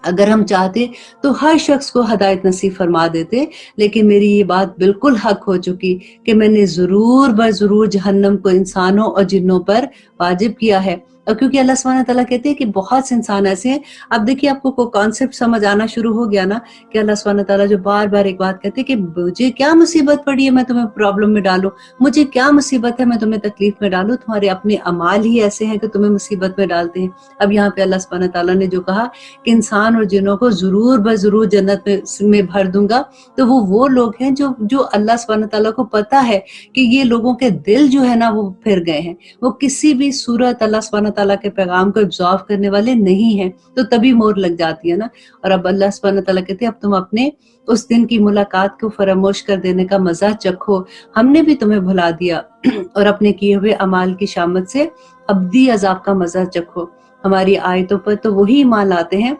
اگر ہم چاہتے تو ہر شخص کو ہدایت نصیب فرما دیتے، لیکن میری یہ بات بالکل حق ہو چکی کہ میں نے ضرور ضرور جہنم کو انسانوں اور جنوں پر واجب کیا ہے۔ اور کیونکہ اللہ سبحانہ تعالیٰ کہتے ہیں کہ بہت سے انسان ایسے ہیں۔ اب دیکھیے آپ کو کانسیپٹ سمجھ آنا شروع ہو گیا نا کہ اللہ سبحانہ تعالیٰ جو بار بار ایک بات کہتے ہیں کہ مجھے کیا مصیبت پڑی ہے میں تمہیں پرابلم میں ڈالوں، مجھے کیا مصیبت ہے میں تمہیں تکلیف میں ڈالوں، تمہارے اپنے اعمال ہی ایسے ہیں کہ تمہیں مصیبت میں ڈالتے ہیں۔ اب یہاں پہ اللہ سبحانہ تعالیٰ نے جو کہا کہ انسان اور جنوں کو ضرور جنت میں بھر دوں گا، تو وہ لوگ ہیں جو اللہ سبحانہ تعالیٰ کو پتا ہے کہ یہ لوگوں کے دل جو ہے نا وہ پھر گئے ہیں، وہ کسی بھی صورت اللہ سبحانہ تعالیٰ کے پیغام کو ابزارو کرنے والے نہیں ہیں، تو تبھی مور لگ جاتی ہے نا۔ اور اب اللہ سبحانہ تعالیٰ کہتے ہیں اب تم اپنے اس دن کی ملاقات کو فراموش کر دینے کا مزہ چکھو، ہم نے بھی تمہیں بھلا دیا، اور اپنے کیے ہوئے اعمال کی شامت سے ابدی عذاب کا مزہ چکھو۔ ہماری آیتوں پر تو وہی ایمان لاتے ہیں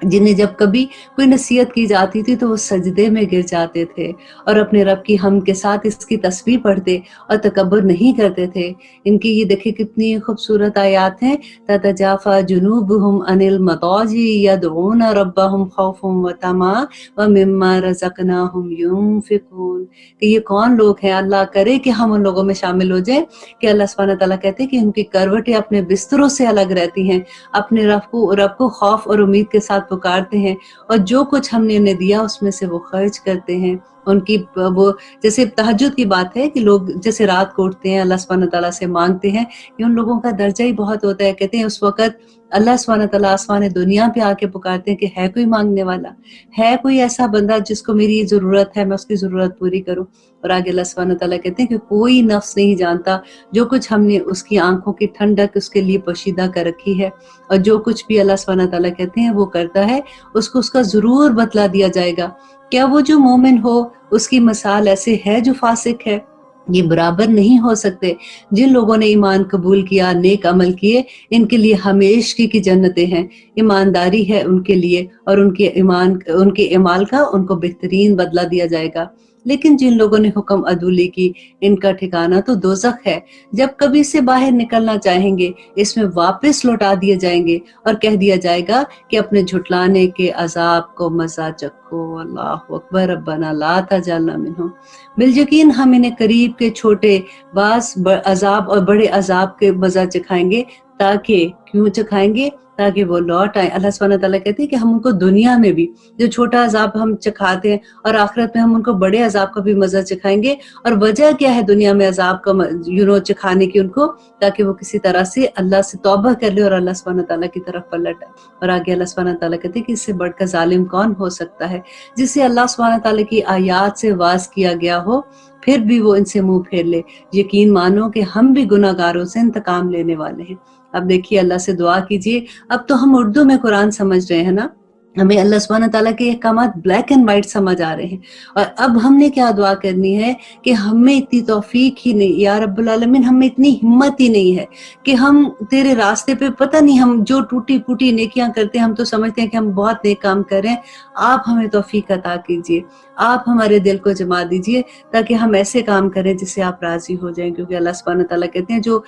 جنہیں جب کبھی کوئی نصیحت کی جاتی تھی تو وہ سجدے میں گر جاتے تھے اور اپنے رب کی حمد کے ساتھ اس کی تسبیح پڑھتے اور تکبر نہیں کرتے تھے۔ ان کی یہ دیکھیں کتنی خوبصورت آیات ہیں، تتجافى جنوبهم عن المضاجع يدعون ربهم خوفا وطمعا ومما رزقناهم ينفقون، کہ یہ کون لوگ ہیں، اللہ کرے کہ ہم ان لوگوں میں شامل ہو جائیں کہ اللہ سبحانہ تعالیٰ کہتے ہیں کہ ان کی کروٹیں اپنے بستروں سے الگ رہتی ہیں، اپنے رب کو خوف اور امید کے ساتھ پکارتے ہیں، اور جو کچھ ہم نے انہیں دیا اس میں سے وہ خرچ کرتے ہیں۔ ان کی وہ جیسے تہجد کی بات ہے کہ لوگ جیسے رات کو اٹھتے ہیں اللہ سبحانہ تعالیٰ سے مانگتے ہیں، یہ ان لوگوں کا درجہ ہی بہت ہوتا ہے۔ کہتے ہیں اس وقت اللہ سبحانہ تعالیٰ آسمان دنیا پہ آ کے پکارتے ہیں کہ ہے کوئی مانگنے والا، ہے کوئی ایسا بندہ جس کو میری یہ ضرورت ہے، میں اس کی ضرورت پوری کروں۔ اور آگے اللہ سبحانہ تعالیٰ کہتے ہیں کہ کوئی نفس نہیں جانتا جو کچھ ہم نے اس کی آنکھوں کی ٹھنڈک اس کے لیے پوشیدہ کر رکھی ہے، اور جو کچھ بھی اللہ سبحانہ تعالیٰ کہتے ہیں وہ کرتا ہے اس کو اس کا ضرور بدلہ دیا جائے گا۔ کیا وہ جو مومن ہو اس کی مثال ایسے ہے جو فاسق ہے؟ یہ برابر نہیں ہو سکتے۔ جن لوگوں نے ایمان قبول کیا، نیک عمل کیے، ان کے لیے ہمیشگی کی جنتیں ہیں، ایمانداری ہے ان کے لیے، اور ان کے اعمال کا ان کو بہترین بدلہ دیا جائے گا۔ لیکن جن لوگوں نے حکم عدولی کی، ان کا ٹھکانہ تو دوزخ ہے، جب کبھی سے باہر نکلنا چاہیں گے اس میں واپس لوٹا دیے جائیں گے اور کہہ دیا جائے گا کہ اپنے جھٹلانے کے عذاب کو مزہ چکھو۔ اللہ اکبر، ربنا لا تجعلنا منہم۔ بالیقین ہم انہیں قریب کے چھوٹے بعض عذاب اور بڑے عذاب کے مزہ چکھائیں گے، تاکہ کیوں چکھائیں گے؟ تاکہ وہ لوٹ آئیں۔ اللہ سبحانہ تعالیٰ کہتے ہیں کہ ہم ان کو دنیا میں بھی جو چھوٹا عذاب ہم چکھاتے ہیں اور آخرت میں ہم ان کو بڑے عذاب کا بھی مزہ چکھائیں گے۔ اور وجہ کیا ہے دنیا میں عذاب کا چکھانے کی ان کو؟ تاکہ وہ کسی طرح سے اللہ سے توبہ کر لے اور اللہ سبحانہ تعالیٰ کی طرف پلٹ آئے۔ اور آگے اللہ سبحانہ تعالیٰ کہتے ہیں کہ اس سے بڑھ کر ظالم کون ہو سکتا ہے، جسے اللہ سبحانہ تعالیٰ کی آیات سے واعظ کیا گیا ہو پھر بھی وہ ان سے منہ پھیر لے۔ یقین مانو کہ ہم بھی گناہ گاروں سے انتقام لینے والے ہیں۔ اب دیکھیے اللہ سے دعا کیجئے، اب تو ہم اردو میں قرآن سمجھ رہے ہیں نا، ہمیں اللہ سبحانہ تعالیٰ کے احکامات بلیک اینڈ وائٹ سمجھ آ رہے ہیں، اور اب ہم نے کیا دعا کرنی ہے کہ ہمیں اتنی توفیق ہی نہیں، یا رب العالمین ہمیں اتنی ہمت ہی نہیں ہے کہ ہم تیرے راستے پہ، پتہ نہیں ہم جو ٹوٹی پھوٹی نیکیاں کرتے ہیں، ہم تو سمجھتے ہیں کہ ہم بہت نیک کام کر رہے ہیں، آپ ہمیں توفیق عطا کیجئے، آپ ہمارے دل کو جما دیجئے تاکہ ہم ایسے کام کریں جس سے آپ راضی ہو جائیں، کیونکہ اللہ سبحانہ تعالیٰ کہتے ہیں جو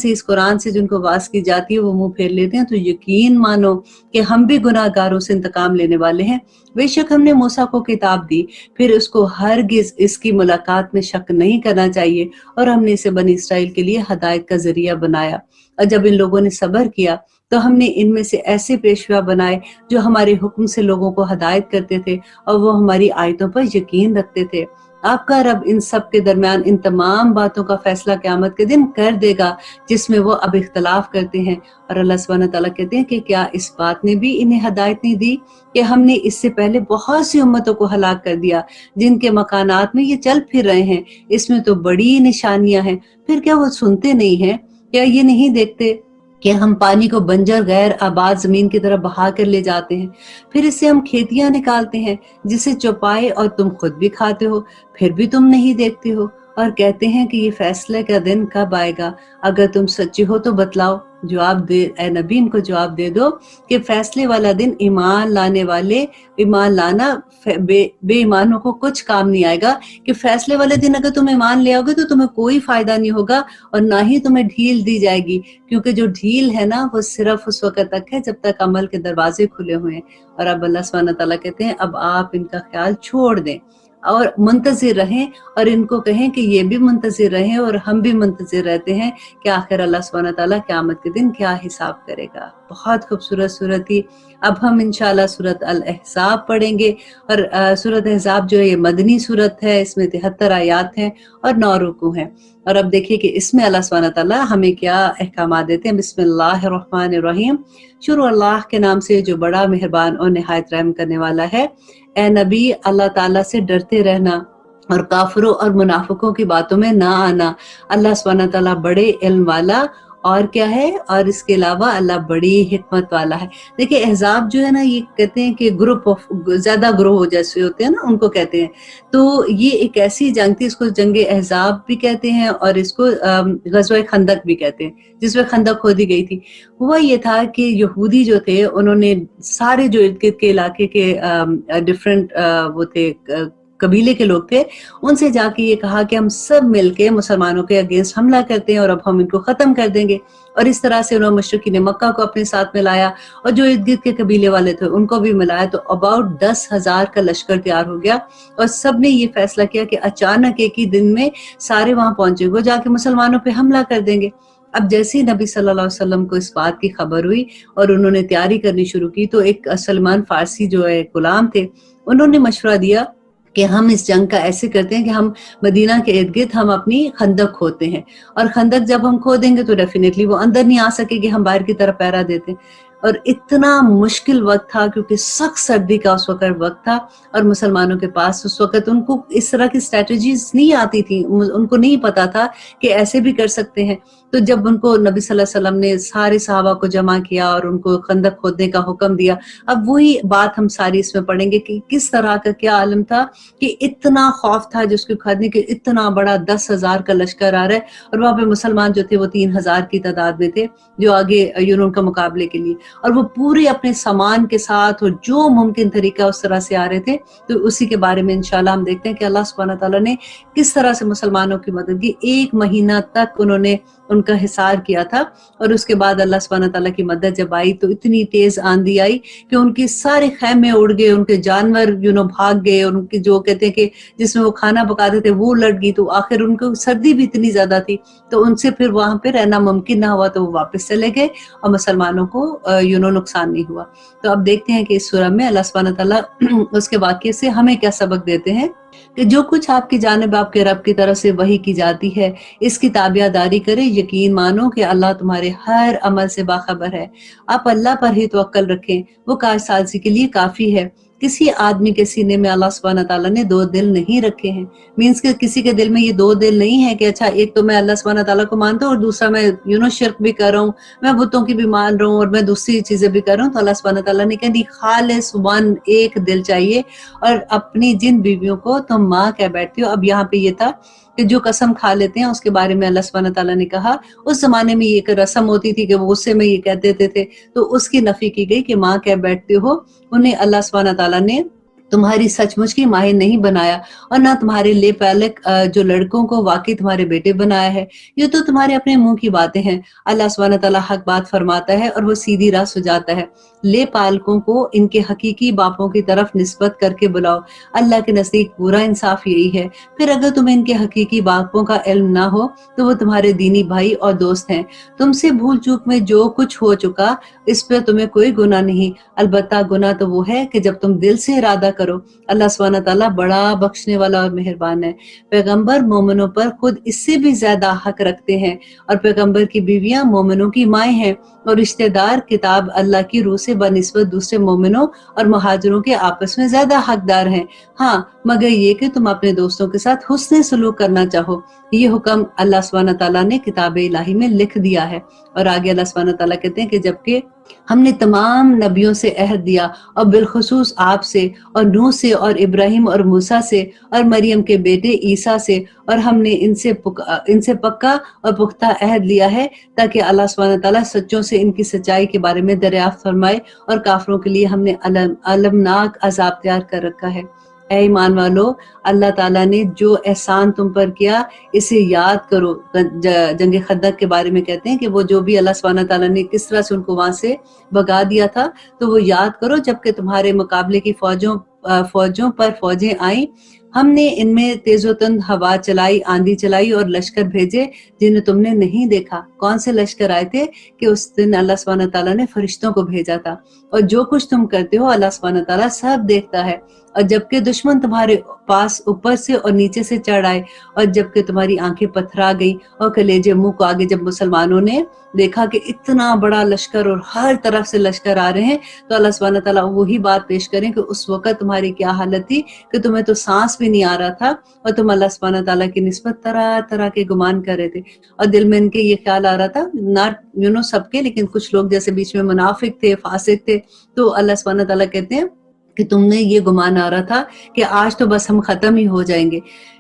اس قرآن سے جن کو واعظ کی جاتی ہے وہ منہ پھیر لیتے ہیں، تو یقین مانو کہ ہم بھی گناہ گاروں سے انتقام لینے والے ہیں۔ بے شک ہم نے موسیٰ کو کتاب دی، پھر اس کو ہرگز اس کی ملاقات میں شک نہیں کرنا چاہیے، اور ہم نے اسے بنی اسرائیل کے لیے ہدایت کا ذریعہ بنایا۔ اور جب ان لوگوں نے صبر کیا تو ہم نے ان میں سے ایسے پیشوا بنائے جو ہمارے حکم سے لوگوں کو ہدایت کرتے تھے اور وہ ہماری آیتوں پر یقین رکھتے تھے۔ آپ کا رب ان سب کے درمیان ان تمام باتوں کا فیصلہ قیامت کے دن کر دے گا جس میں وہ اب اختلاف کرتے ہیں۔ اور اللہ سبحانہ تعالیٰ کہتے ہیں کہ کیا اس بات نے بھی انہیں ہدایت نہیں دی کہ ہم نے اس سے پہلے بہت سی امتوں کو ہلاک کر دیا جن کے مکانات میں یہ چل پھر رہے ہیں، اس میں تو بڑی نشانیاں ہیں، پھر کیا وہ سنتے نہیں ہیں؟ کیا یہ نہیں دیکھتے کہ ہم پانی کو بنجر غیر آباد زمین کی طرف بہا کر لے جاتے ہیں، پھر اس سے ہم کھیتیاں نکالتے ہیں جسے چوپائے اور تم خود بھی کھاتے ہو، پھر بھی تم نہیں دیکھتے ہو، اور کہتے ہیں کہ یہ فیصلے کا دن کب آئے گا؟ اگر تم سچے ہو تو بتلاؤ۔ جواب دے اے نبی، ان کو جواب دے دو کہ فیصلے والا دن ایمان لانے والے ایمان لانا بے ایمانوں کو کچھ کام نہیں آئے گا، کہ فیصلے والے دن اگر تم ایمان لے آؤ گے تو تمہیں کوئی فائدہ نہیں ہوگا اور نہ ہی تمہیں ڈھیل دی جائے گی، کیونکہ جو ڈھیل ہے نا وہ صرف اس وقت تک ہے جب تک عمل کے دروازے کھلے ہوئے ہیں۔ اور اب اللہ سبحانہ تعالیٰ کہتے ہیں اب آپ ان کا خیال چھوڑ دیں اور منتظر رہیں، اور ان کو کہیں کہ یہ بھی منتظر رہیں اور ہم بھی منتظر رہتے ہیں کہ آخر اللہ سبحانہ تعالیٰ قیامت کے دن کیا حساب کرے گا۔ بہت خوبصورت صورت تھی۔ اب ہم انشاءاللہ سورۃ الاحزاب پڑھیں گے، اور سورۃ احزاب جو ہے یہ مدنی سورت ہے، اس میں 73 آیات ہیں اور 9 رکوع ہیں۔ اور اب دیکھیے کہ اس میں اللہ سبحانہ تعالیٰ ہمیں کیا احکامات دیتے ہیں۔ بسم اللہ الرحمن الرحیم، شروع اللہ کے نام سے جو بڑا مہربان اور نہایت رحم کرنے والا ہے۔ اے نبی، اللہ تعالیٰ سے ڈرتے رہنا اور کافروں اور منافقوں کی باتوں میں نہ آنا۔ اللہ سبحانہ تعالیٰ بڑے علم والا اور کیا ہے، اور اس کے علاوہ اللہ بڑی حکمت والا ہے۔ دیکھیں احزاب جو ہے نا، یہ کہتے ہیں کہ گروپ آف زیادہ گروہ جیسے ہوتے ہیں نا، ان کو کہتے ہیں۔ تو یہ ایک ایسی جنگ تھی، اس کو جنگ احزاب بھی کہتے ہیں اور اس کو غزوہ خندق بھی کہتے ہیں، جس میں خندق کھودی گئی تھی۔ ہوا یہ تھا کہ یہودی جو تھے انہوں نے سارے جو ارد گرد کے علاقے کے ڈفرینٹ وہ تھے قبیلے کے لوگ تھے، ان سے جا کے یہ کہا کہ ہم سب مل کے مسلمانوں کے اگینسٹ حملہ کرتے ہیں اور اب ہم ان کو ختم کر دیں گے۔ اور اس طرح سے انہوں نے مشرکین مکہ کو اپنے ساتھ ملایا اور جو ارد گرد کے قبیلے والے تھے ان کو بھی ملایا، تو اباؤٹ 10,000 کا لشکر تیار ہو گیا، اور سب نے یہ فیصلہ کیا کہ اچانک ایک ہی دن میں سارے وہاں پہنچے گے، جا کے مسلمانوں پہ حملہ کر دیں گے۔ اب جیسے ہی نبی صلی اللہ علیہ وسلم کو اس بات کی خبر ہوئی اور انہوں نے تیاری کرنی شروع کی، تو ایک سلمان فارسی جو ہے غلام تھے، انہوں نے مشورہ دیا کہ ہم اس جنگ کا ایسے کرتے ہیں کہ ہم مدینہ کے ارد گرد ہم اپنی خندق کھودتے ہیں، اور خندق جب ہم کھودیں گے تو ڈیفینیٹلی وہ اندر نہیں آ سکے گی، ہم باہر کی طرف پہرا دیتے ہیں۔ اور اتنا مشکل وقت تھا کیونکہ سخت سردی کا اس وقت وقت تھا، اور مسلمانوں کے پاس اس وقت ان کو اس طرح کی اسٹریٹجیز نہیں آتی تھی، ان کو نہیں پتا تھا کہ ایسے بھی کر سکتے ہیں۔ تو جب ان کو نبی صلی اللہ علیہ وسلم نے سارے صحابہ کو جمع کیا اور ان کو خندق کھودنے کا حکم دیا، اب وہی بات ہم ساری اس میں پڑھیں گے کہ کس طرح کا کیا عالم تھا کہ اتنا خوف تھا جس کو کھودنے کے، اتنا بڑا 10,000 کا لشکر آ رہا ہے، اور وہاں پہ مسلمان جو تھے وہ 3,000 کی تعداد میں تھے جو آگے ان کا مقابلے کے لیے، اور وہ پورے اپنے سامان کے ساتھ اور جو ممکن طریقہ اس طرح سے آ رہے تھے۔ تو اسی کے بارے میں انشاءاللہ ہم دیکھتے ہیں کہ اللہ سبحانہ تعالیٰ نے کس طرح سے مسلمانوں کی مدد کی۔ 1 مہینہ تک انہوں نے ان کا حصار کیا تھا، اور اس کے بعد اللہ سبحانہ تعالیٰ کی مدد جب آئی تو اتنی تیز آندھی آئی کہ ان کے سارے خیمے اڑ گئے، ان کے جانور بھاگ گئے، اور ان کی جو کہتے ہیں کہ جس میں وہ کھانا پکاتے تھے وہ لٹ گئی، تو آخر ان کو سردی بھی اتنی زیادہ تھی تو ان سے پھر وہاں پہ رہنا ممکن نہ ہوا، تو وہ واپس چلے گئے اور مسلمانوں کو نقصان نہیں ہوا۔ تو اب دیکھتے ہیں کہ اس سورہ میں اللہ سبحانہ تعالیٰ اس کے واقعے سے ہمیں کیا سبق دیتے ہیں کہ جو کچھ آپ کی جانب آپ کے رب کی طرف سے وحی کی جاتی ہے اس کی تابع داری کرے، یقین مانو کہ اللہ تمہارے ہر عمل سے باخبر ہے۔ آپ اللہ پر ہی توکل رکھیں، وہ کارسازی کے لیے کافی ہے۔ کسی آدمی کے سینے میں اللہ سبحانہ تعالیٰ نے 2 دل نہیں رکھے ہیں، مینس کہ کسی کے دل میں یہ 2 دل نہیں ہے کہ اچھا ایک تو میں اللہ سبحانہ تعالیٰ کو مانتا ہوں اور دوسرا میں شرک بھی کر رہا ہوں، میں بتوں کی بھی مان رہا ہوں اور میں دوسری چیزیں بھی کر رہا ہوں۔ تو اللہ سبحانہ تعالیٰ نے کہا خالص ایک دل چاہیے، اور اپنی جن بیویوں کو تم ماں کہہ بیٹھتے ہو۔ اب یہاں پہ یہ تھا کہ جو قسم کھا لیتے ہیں اس کے بارے میں اللہ سبحانہ تعالیٰ نے کہا اس زمانے میں یہ ایک رسم ہوتی تھی کہ وہ غصے میں یہ کہہ دیتے تھے، تو اس کی نفی کی گئی کہ ماں کہہ بیٹھتے ہو۔ انہیں اللہ سبحانہ تعالیٰ نے تمہاری سچ مچ کی ماہر نہیں بنایا، اور نہ تمہارے لے پالک جو لڑکوں کو واقعی تمہارے بیٹے بنایا ہے، یہ تو تمہارے اپنے منہ کی باتیں ہیں۔ اللہ سبحانہ تعالیٰ حق بات فرماتا ہے اور وہ سیدھی راہ سجاتا ہے۔ لے پالکوں کو ان کے حقیقی باپوں کی طرف نسبت کر کے بلاؤ، اللہ کے نزدیک پورا انصاف یہی ہے۔ پھر اگر تمہیں ان کے حقیقی باپوں کا علم نہ ہو تو وہ تمہارے دینی بھائی اور دوست ہیں۔ تم سے بھول چوک میں جو کچھ ہو چکا اس پہ تمہیں کوئی گناہ نہیں، البتہ گناہ تو وہ ہے کہ جب تم دل سے ارادہ کرو، اللہ سبحانہ تعالیٰ بڑا بخشنے والا اور مہربان ہے۔ پیغمبر مومنوں پر خود اس سے بھی زیادہ حق رکھتے ہیں، اور پیغمبر کی بیویاں مومنوں کی مائیں ہیں، اور رشتہ دار کتاب اللہ کی روح سے بنسبت دوسرے مومنوں اور مہاجروں کے آپس میں زیادہ حقدار ہیں، ہاں مگر یہ کہ تم اپنے دوستوں کے ساتھ حسن سلوک کرنا چاہو۔ یہ حکم اللہ سبحانہ تعالیٰ نے کتاب الہی میں لکھ دیا ہے۔ اور آگے اللہ سبحانہ تعالیٰ کہتے ہیں کہ جبکہ ہم نے تمام نبیوں سے عہد دیا، اور بالخصوص آپ سے اور نوح سے اور ابراہیم اور موسیٰ سے اور مریم کے بیٹے عیسیٰ سے، اور ہم نے ان سے پکا اور پختہ عہد لیا ہے تاکہ اللہ سبحانہ تعالیٰ سچوں سے ان کی سچائی کے بارے میں دریافت فرمائے، اور کافروں کے لیے ہم نے المناک عذاب تیار کر رکھا ہے۔ اے ایمان والو، اللہ تعالیٰ نے جو احسان تم پر کیا اسے یاد کرو۔ جنگ خندق کے بارے میں کہتے ہیں کہ وہ جو بھی اللہ سبحانہ تعالیٰ نے کس طرح سے ان کو وہاں سے بھگا دیا تھا، تو وہ یاد کرو جبکہ تمہارے مقابلے کی فوجوں پر فوجیں آئیں، ہم نے ان میں تیز و تند ہوا چلائی، آندھی چلائی اور لشکر بھیجے جنہیں تم نے نہیں دیکھا۔ کون سے لشکر آئے تھے؟ کہ اس دن اللہ سبحانہ تعالیٰ نے فرشتوں کو بھیجا تھا، اور جو کچھ تم کرتے ہو اللہ سبحانہ تعالیٰ سب دیکھتا ہے۔ اور جبکہ دشمن تمہارے پاس اوپر سے اور نیچے سے چڑھ آئے، اور جبکہ تمہاری آنکھیں پتھرا گئیں اور کلیجے منہ کو آگے، جب مسلمانوں نے دیکھا کہ اتنا بڑا لشکر اور ہر طرف سے لشکر آ رہے ہیں، تو اللہ سبحانہ تعالیٰ وہی بات پیش کریں کہ اس وقت تمہاری کیا حالت تھی کہ تمہیں تو سانس بھی نہیں آ رہا تھا، اور تم اللہ سبحانہ تعالیٰ کی نسبت طرح طرح کے گمان کر رہے تھے، اور دل میں ان کے یہ خیال آ رہا تھا، ناٹ سب کے، لیکن کچھ لوگ جیسے بیچ میں منافق تھے، فاسق تھے، تو اللہ سبحانہ تعالیٰ کہتے ہیں کہ تم نے یہ گمان آ رہا تھا کہ آج تو بس ہم ختم ہی ہو جائیں گے۔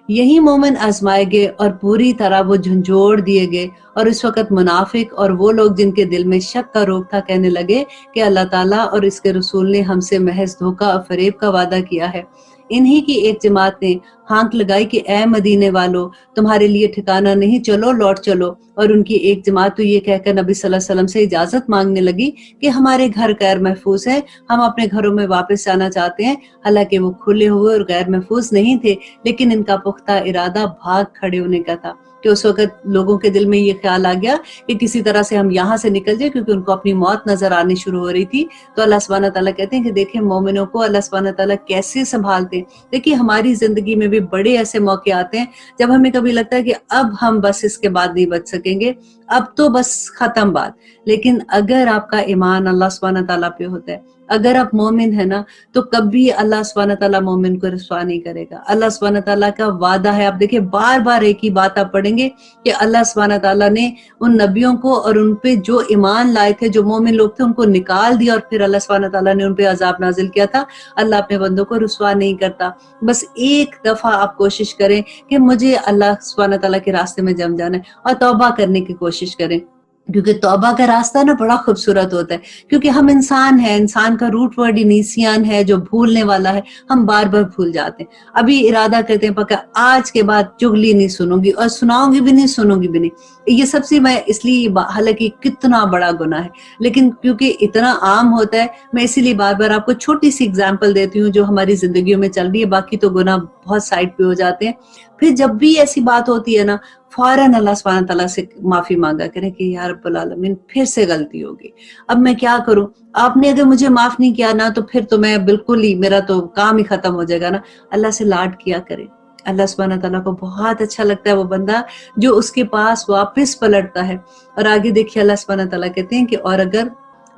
یہی مومن آزمائے گئے اور پوری طرح وہ جھنجھوڑ دیے گئے، اور اس وقت منافق اور وہ لوگ جن کے دل میں شک کا روگ تھا کہنے لگے کہ اللہ تعالیٰ اور اس کے رسول نے ہم سے محض دھوکہ اور فریب کا وعدہ کیا ہے۔ انہی کی ایک جماعت نے ہانک لگائی کہ اے مدینے والو، تمہارے لیے ٹھکانہ نہیں، چلو لوٹ چلو۔ اور ان کی ایک جماعت تو یہ کہہ کر نبی صلی اللہ علیہ وسلم سے اجازت مانگنے لگی کہ ہمارے گھر غیر محفوظ ہیں، ہم اپنے گھروں میں واپس جانا چاہتے ہیں، حالانکہ وہ کھلے ہوئے اور غیر محفوظ نہیں تھے، لیکن ان کا پختہ ارادہ بھاگ کھڑے ہونے کا تھا، کہ اس وقت لوگوں کے دل میں یہ خیال آ گیا کہ کسی طرح سے ہم یہاں سے نکل جائیں، کیونکہ ان کو اپنی موت نظر آنی شروع ہو رہی تھی۔ تو اللہ سبحانہ تعالیٰ کہتے ہیں کہ دیکھیں مومنوں کو اللہ سبحانہ تعالیٰ کیسے سنبھالتے ہیں۔ دیکھیے ہماری زندگی میں بھی بڑے ایسے موقع آتے ہیں جب ہمیں کبھی لگتا ہے کہ اب ہم بس اس کے بعد نہیں بچ سکیں گے، اب تو بس ختم بات، لیکن اگر آپ کا ایمان اللہ سبحانہ تعالیٰ پہ ہوتا ہے، اگر آپ مومن ہیں نا، تو کبھی اللہ سبحانہ تعالیٰ مومن کو رسوا نہیں کرے گا۔ اللہ سبحانہ تعالیٰ کا وعدہ ہے، آپ دیکھیں بار بار ایک ہی بات آپ پڑھیں گے کہ اللہ سبحانہ تعالیٰ نے ان نبیوں کو اور ان پہ جو ایمان لائے تھے، جو مومن لوگ تھے، ان کو نکال دیا، اور پھر اللہ سبحانہ تعالیٰ نے ان پہ عذاب نازل کیا تھا۔ اللہ اپنے بندوں کو رسوا نہیں کرتا۔ بس ایک دفعہ آپ کوشش کریں کہ مجھے اللہ سبحانہ تعالیٰ کے راستے میں جم جانا ہے، اور توبہ کرنے کی کوشش کریں، کیونکہ توبہ کا راستہ نا بڑا خوبصورت ہوتا ہے، کیونکہ ہم انسان ہیں، انسان کا روٹ ورڈ نسیان ہے جو بھولنے والا ہے، ہم بار بار بھول جاتے ہیں۔ ابھی ارادہ کرتے ہیں پکا آج کے بعد چغلی نہیں سنوں گی، اور سناؤں گی بھی نہیں، سنوں گی بھی نہیں۔ یہ سب سے میں اس لیے حالانکہ کتنا بڑا گناہ ہے، لیکن کیونکہ اتنا عام ہوتا ہے، میں اسی لیے بار بار آپ کو چھوٹی سی اگزامپل دیتی ہوں جو ہماری زندگیوں میں چل رہی ہے، باقی تو گناہ بہت سائڈ پہ ہو جاتے ہیں۔ پھر جب بھی ایسی بات ہوتی ہے نا، فوراً اللہ سبحانہ تعالیٰ سے معافی مانگا کریں کہ یا رب العالمین پھر سے غلطی ہوگی، اب میں کیا کروں، آپ نے اگر مجھے معاف نہیں کیا نا تو پھر تو میں بالکل ہی، میرا تو کام ہی ختم ہو جائے گا نا۔ اللہ سے لاڈ کیا کریں۔ اللہ سبحانہ تعالیٰ کو بہت اچھا لگتا ہے وہ بندہ جو اس کے پاس واپس پلٹتا ہے۔ اور آگے دیکھیے اللہ سبحانہ تعالیٰ کہتے ہیں کہ اور اگر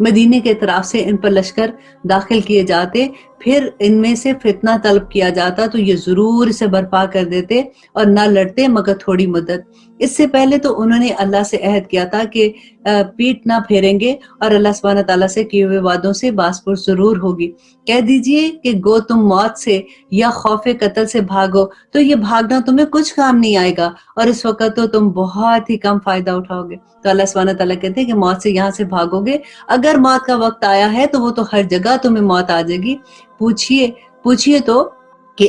مدینے کے اطراف سے ان پر لشکر داخل کیے جاتے، پھر ان میں سے فتنہ طلب کیا جاتا، تو یہ ضرور اسے برپا کر دیتے اور نہ لڑتے مگر تھوڑی مدت۔ اس سے پہلے تو انہوں نے اللہ سے عہد کیا تھا کہ پیٹ نہ پھیریں گے، اور اللہ سبحانہ تعالیٰ سے کیے ہوئے وعدوں سے باز پرس ضرور ہوگی۔ کہہ دیجئے کہ گو تم موت سے یا خوف قتل سے بھاگو، تو یہ بھاگنا تمہیں کچھ کام نہیں آئے گا، اور اس وقت تو تم بہت ہی کم فائدہ اٹھاؤ گے۔ تو اللہ سبحانہ تعالیٰ کہتے ہیں کہ موت سے یہاں سے بھاگو گے، اگر موت کا وقت آیا ہے تو وہ تو ہر جگہ تمہیں موت آ جائے گی۔ پوچھئے تو کہ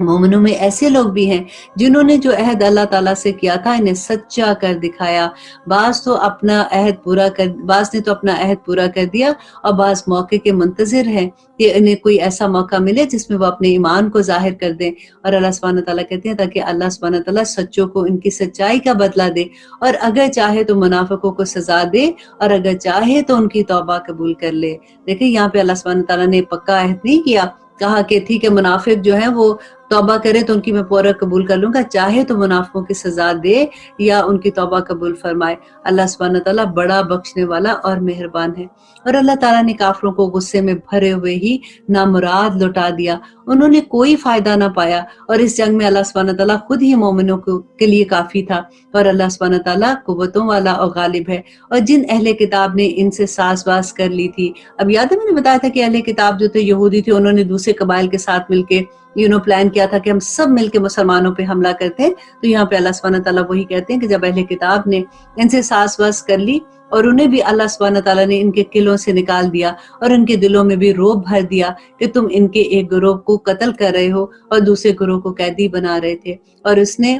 مومنوں میں ایسے لوگ بھی ہیں جنہوں نے جو عہد اللہ تعالیٰ سے کیا تھا انہیں سچا کر دکھایا. بعض نے تو اپنا عہد پورا کر دیا اور بعض موقع کے منتظر ہیں کہ انہیں کوئی ایسا موقع ملے جس میں وہ اپنے ایمان کو ظاہر کر دیں. اور اللہ سبحانہ تعالیٰ کہتے ہیں تاکہ اللہ سبحانہ تعالیٰ سچوں کو ان کی سچائی کا بدلہ دے، اور اگر چاہے تو منافقوں کو سزا دے، اور اگر چاہے تو ان کی توبہ قبول کر لے. دیکھیں یہاں پہ اللہ سبحانہ تعالیٰ نے پکا عہد نہیں کیا، کہا کہ ٹھیک ہے منافق جو ہیں وہ توبہ کرے تو ان کی میں پورا قبول کر لوں گا، چاہے تو منافقوں کی سزا دے یا ان کی توبہ قبول فرمائے. اللہ سبحانہ تعالیٰ بڑا بخشنے والا اور مہربان ہے. اور اللہ تعالیٰ نے کافروں کو غصے میں بھرے ہوئے ہی نامراد لوٹا دیا، انہوں نے کوئی فائدہ نہ پایا، اور اس جنگ میں اللہ سبحانہ تعالیٰ خود ہی مومنوں کے لیے کافی تھا. اور اللہ سبحانہ تعالیٰ قوتوں والا اور غالب ہے. اور جن اہل کتاب نے ان سے ساز باز کر لی تھی، اب یاد ہے میں نے بتایا تھا کہ اہل کتاب جو تھے یہودی تھے، انہوں نے دوسرے قبائل کے ساتھ مل کے پلان کیا تھا کہ ہم سب مل کے مسلمانوں پہ حملہ کرتے ہیں. تو یہاں پہ اللہ سبحانہ تعالیٰ وہی کہتے ہیں کہ جب اہل کتاب نے ان سے ساز باز کر لی اور انہیں بھی اللہ سبحانہ تعالیٰ نے ان کے قلعوں سے نکال دیا اور ان کے دلوں میں بھی رعب بھر دیا کہ تم ان کے ایک گروہ کو قتل کر رہے ہو اور دوسرے گروہ کو قیدی بنا رہے تھے، اور اس نے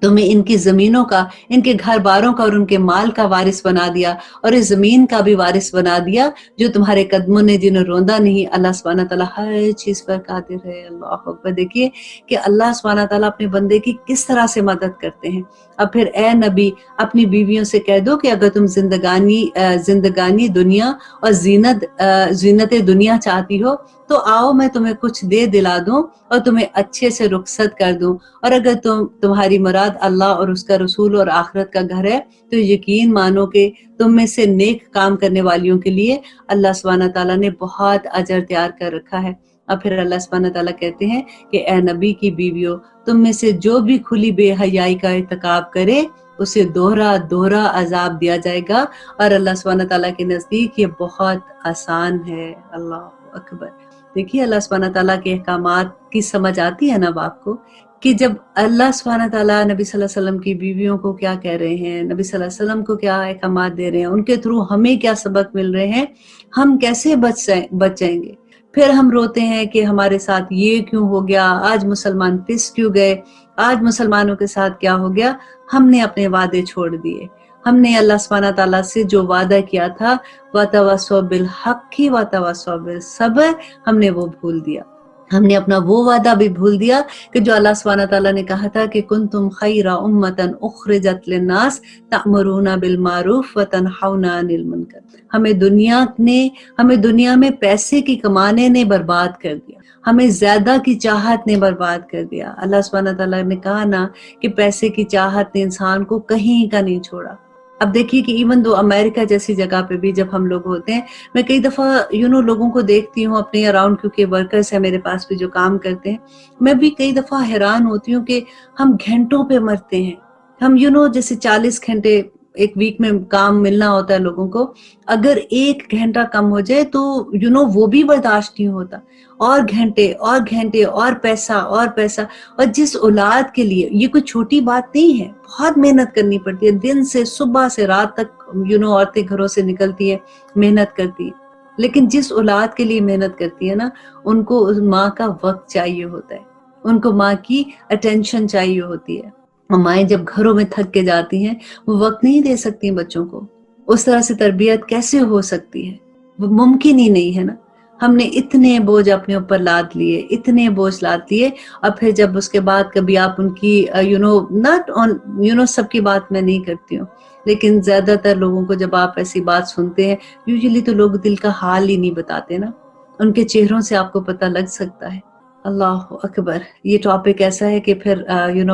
تمہیں ان کی زمینوں کا، ان کے گھر باروں کا اور ان کے مال کا وارث بنا دیا، اور اس زمین کا بھی وارث بنا دیا جو تمہارے قدموں نے جنہیں روندا نہیں. اللہ سبحانہ تعالیٰ ہر چیز پر قادر ہے. اللہ اکبر. دیکھیے کہ اللہ سبحانہ تعالیٰ اپنے بندے کی کس طرح سے مدد کرتے ہیں. اب پھر اے نبی اپنی بیویوں سے کہہ دو کہ اگر تم زندگانی دنیا اور زینت دنیا چاہتی ہو تو آؤ میں تمہیں کچھ دے دلا دوں اور تمہیں اچھے سے رخصت کر دوں، اور اگر تمہاری مراد اللہ اور اس کا رسول اور آخرت کا گھر ہے تو یقین مانو کہ تم میں سے نیک کام کرنے والیوں کے لیے اللہ سبحانہ تعالیٰ نے بہت اجر تیار کر رکھا ہے. اور پھر اللہ سبحانہ تعالیٰ کہتے ہیں کہ اے نبی کی بیویوں تم میں سے جو بھی کھلی بے حیائی کا ارتکاب کرے اسے دوہرا عذاب دیا جائے گا، اور اللہ سبحانہ تعالیٰ کے نزدیک یہ بہت آسان ہے. اللہ اکبر. دیکھیے اللہ سبحانہ تعالیٰ کے احکامات کی سمجھ آتی ہے نا آپ کو کہ جب اللہ سبحانہ تعالیٰ نبی صلی اللہ علیہ وسلم کی بیویوں کو کیا کہہ رہے ہیں، نبی صلی اللہ علیہ وسلم کو کیا احکامات دے رہے ہیں، ان کے تھرو ہمیں کیا سبق مل رہے ہیں، ہم کیسے بچ جائیں گے. پھر ہم روتے ہیں کہ ہمارے ساتھ یہ کیوں ہو گیا، آج مسلمان پس کیوں گئے، آج مسلمانوں کے ساتھ کیا ہو گیا. ہم نے اپنے وعدے چھوڑ دیے، ہم نے اللہ سبحانہ تعالیٰ سے جو وعدہ کیا تھا وَتَوَاصَوْا بِالْحَقِّ وَتَوَاصَوْا بِالصَّبْرِ، ہم نے وہ بھول دیا. ہم نے اپنا وہ وعدہ بھی بھول دیا کہ جو اللہ سبحانہ تعالیٰ نے کہا تھا کہ کنتم خیر امۃ اخرجت للناس تأمرون بالمعروف وتنہون عن المنکر. ہمیں دنیا میں پیسے کی کمانے نے برباد کر دیا، ہمیں زیادہ کی چاہت نے برباد کر دیا. اللہ سبحانہ تعالیٰ نے کہا نا کہ پیسے کی چاہت نے انسان کو کہیں کا نہیں چھوڑا. اب دیکھیے کہ ایون دو امریکہ جیسی جگہ پہ بھی جب ہم لوگ ہوتے ہیں، میں کئی دفعہ لوگوں کو دیکھتی ہوں اپنے اراؤنڈ، کیونکہ ورکرز ہیں میرے پاس بھی جو کام کرتے ہیں، میں بھی کئی دفعہ حیران ہوتی ہوں کہ ہم گھنٹوں پہ مرتے ہیں. ہم جیسے 40 گھنٹے ایک ویک میں کام ملنا ہوتا ہے لوگوں کو، اگر 1 گھنٹہ کم ہو جائے تو وہ بھی برداشت نہیں ہوتا، اور گھنٹے اور پیسہ. اور جس اولاد کے لیے یہ کوئی چھوٹی بات نہیں ہے، بہت محنت کرنی پڑتی ہے، دن سے صبح سے رات تک عورتیں گھروں سے نکلتی ہیں، محنت کرتی ہیں، لیکن جس اولاد کے لیے محنت کرتی ہے نا، ان کو ماں کا وقت چاہیے ہوتا ہے، ان کو ماں کی اٹینشن چاہیے ہوتی ہے. مائیں جب گھروں میں تھک کے جاتی ہیں وہ وقت نہیں دے سکتی بچوں کو. اس طرح سے تربیت کیسے ہو سکتی ہے؟ وہ ممکن ہی نہیں ہے نا. ہم نے اتنے بوجھ اپنے اوپر لاد لیے، اور پھر جب اس کے بعد کبھی آپ ان کی سب کی بات میں نہیں کرتی ہوں، لیکن زیادہ تر لوگوں کو جب آپ ایسی بات سنتے ہیں یوزلی تو لوگ دل کا حال ہی نہیں بتاتے نا، ان کے چہروں سے آپ کو پتہ لگ سکتا ہے. اللہ اکبر. یہ ٹاپک ایسا ہے کہ پھر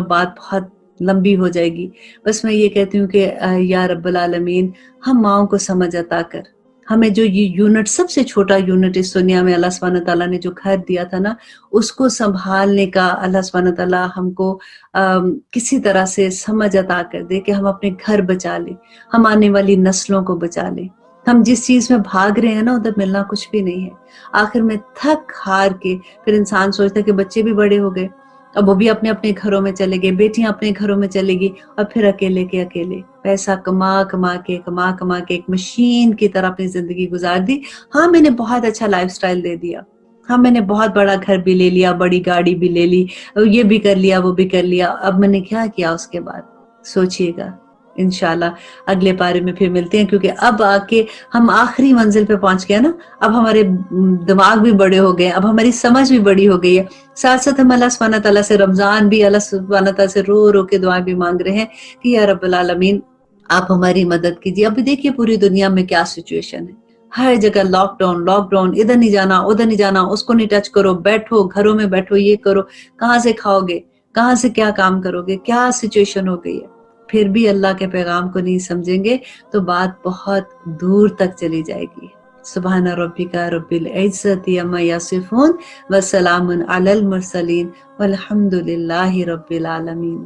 بات بہت لمبی ہو جائے گی. بس میں یہ کہتی ہوں کہ یا رب العالمین ہم ماؤں کو سمجھ عطا کر، ہمیں جو یہ یونٹ، سب سے چھوٹا یونٹ اس دنیا میں اللہ سبحانہ تعالیٰ نے جو گھر دیا تھا نا، اس کو سنبھالنے کا اللہ سبحانہ تعالیٰ ہم کو کسی طرح سے سمجھ عطا کر دے کہ ہم اپنے گھر بچا لیں، ہم آنے والی نسلوں کو بچا لیں. ہم جس چیز میں بھاگ رہے ہیں نا ادھر ملنا کچھ بھی نہیں ہے. آخر میں تھک ہار کے پھر انسان سوچتا ہے کہ بچے بھی بڑے ہو گئے، اب وہ بھی اپنے اپنے گھروں میں چلے گئے، بیٹیاں اپنے گھروں میں چلے گی، اور پھر اکیلے کے اکیلے پیسہ کما کے ایک مشین کی طرح اپنی زندگی گزار دی. ہاں میں نے بہت اچھا لائف سٹائل دے دیا، ہاں میں نے بہت بڑا گھر بھی لے لیا، بڑی گاڑی بھی لے لی، یہ بھی کر لیا وہ بھی کر لیا، اب میں نے کیا کیا اس کے بعد؟ سوچئے گا۔ انشاءاللہ اگلے پارے میں پھر ملتے ہیں، کیونکہ اب آ کے ہم آخری منزل پہ پہنچ گئے نا، اب ہمارے دماغ بھی بڑے ہو گئے، اب ہماری سمجھ بھی بڑی ہو گئی ہے، ساتھ ساتھ ہم اللہ سبحانہ تعالیٰ سے رمضان بھی اللہ سبحانہ تعالیٰ سے رو رو کے دعائیں بھی مانگ رہے ہیں کہ یا رب العالمین آپ ہماری مدد کیجیے۔ ابھی دیکھیے پوری دنیا میں کیا سچویشن ہے، ہر جگہ لاک ڈاؤن، ادھر نہیں جانا ادھر نہیں جانا، اس کو نہیں ٹچ کرو، بیٹھو گھروں میں بیٹھو، یہ کرو، کہاں سے کھاؤ گے، کہاں سے کیا کام کرو گے، کیا سچویشن ہو گئی ہے، پھر بھی اللہ کے پیغام کو نہیں سمجھیں گے تو بات بہت دور تک چلی جائے گی۔ سبحان ربک رب العزت عما یصفون وسلام علی المرسلین والحمد للہ رب العالمین۔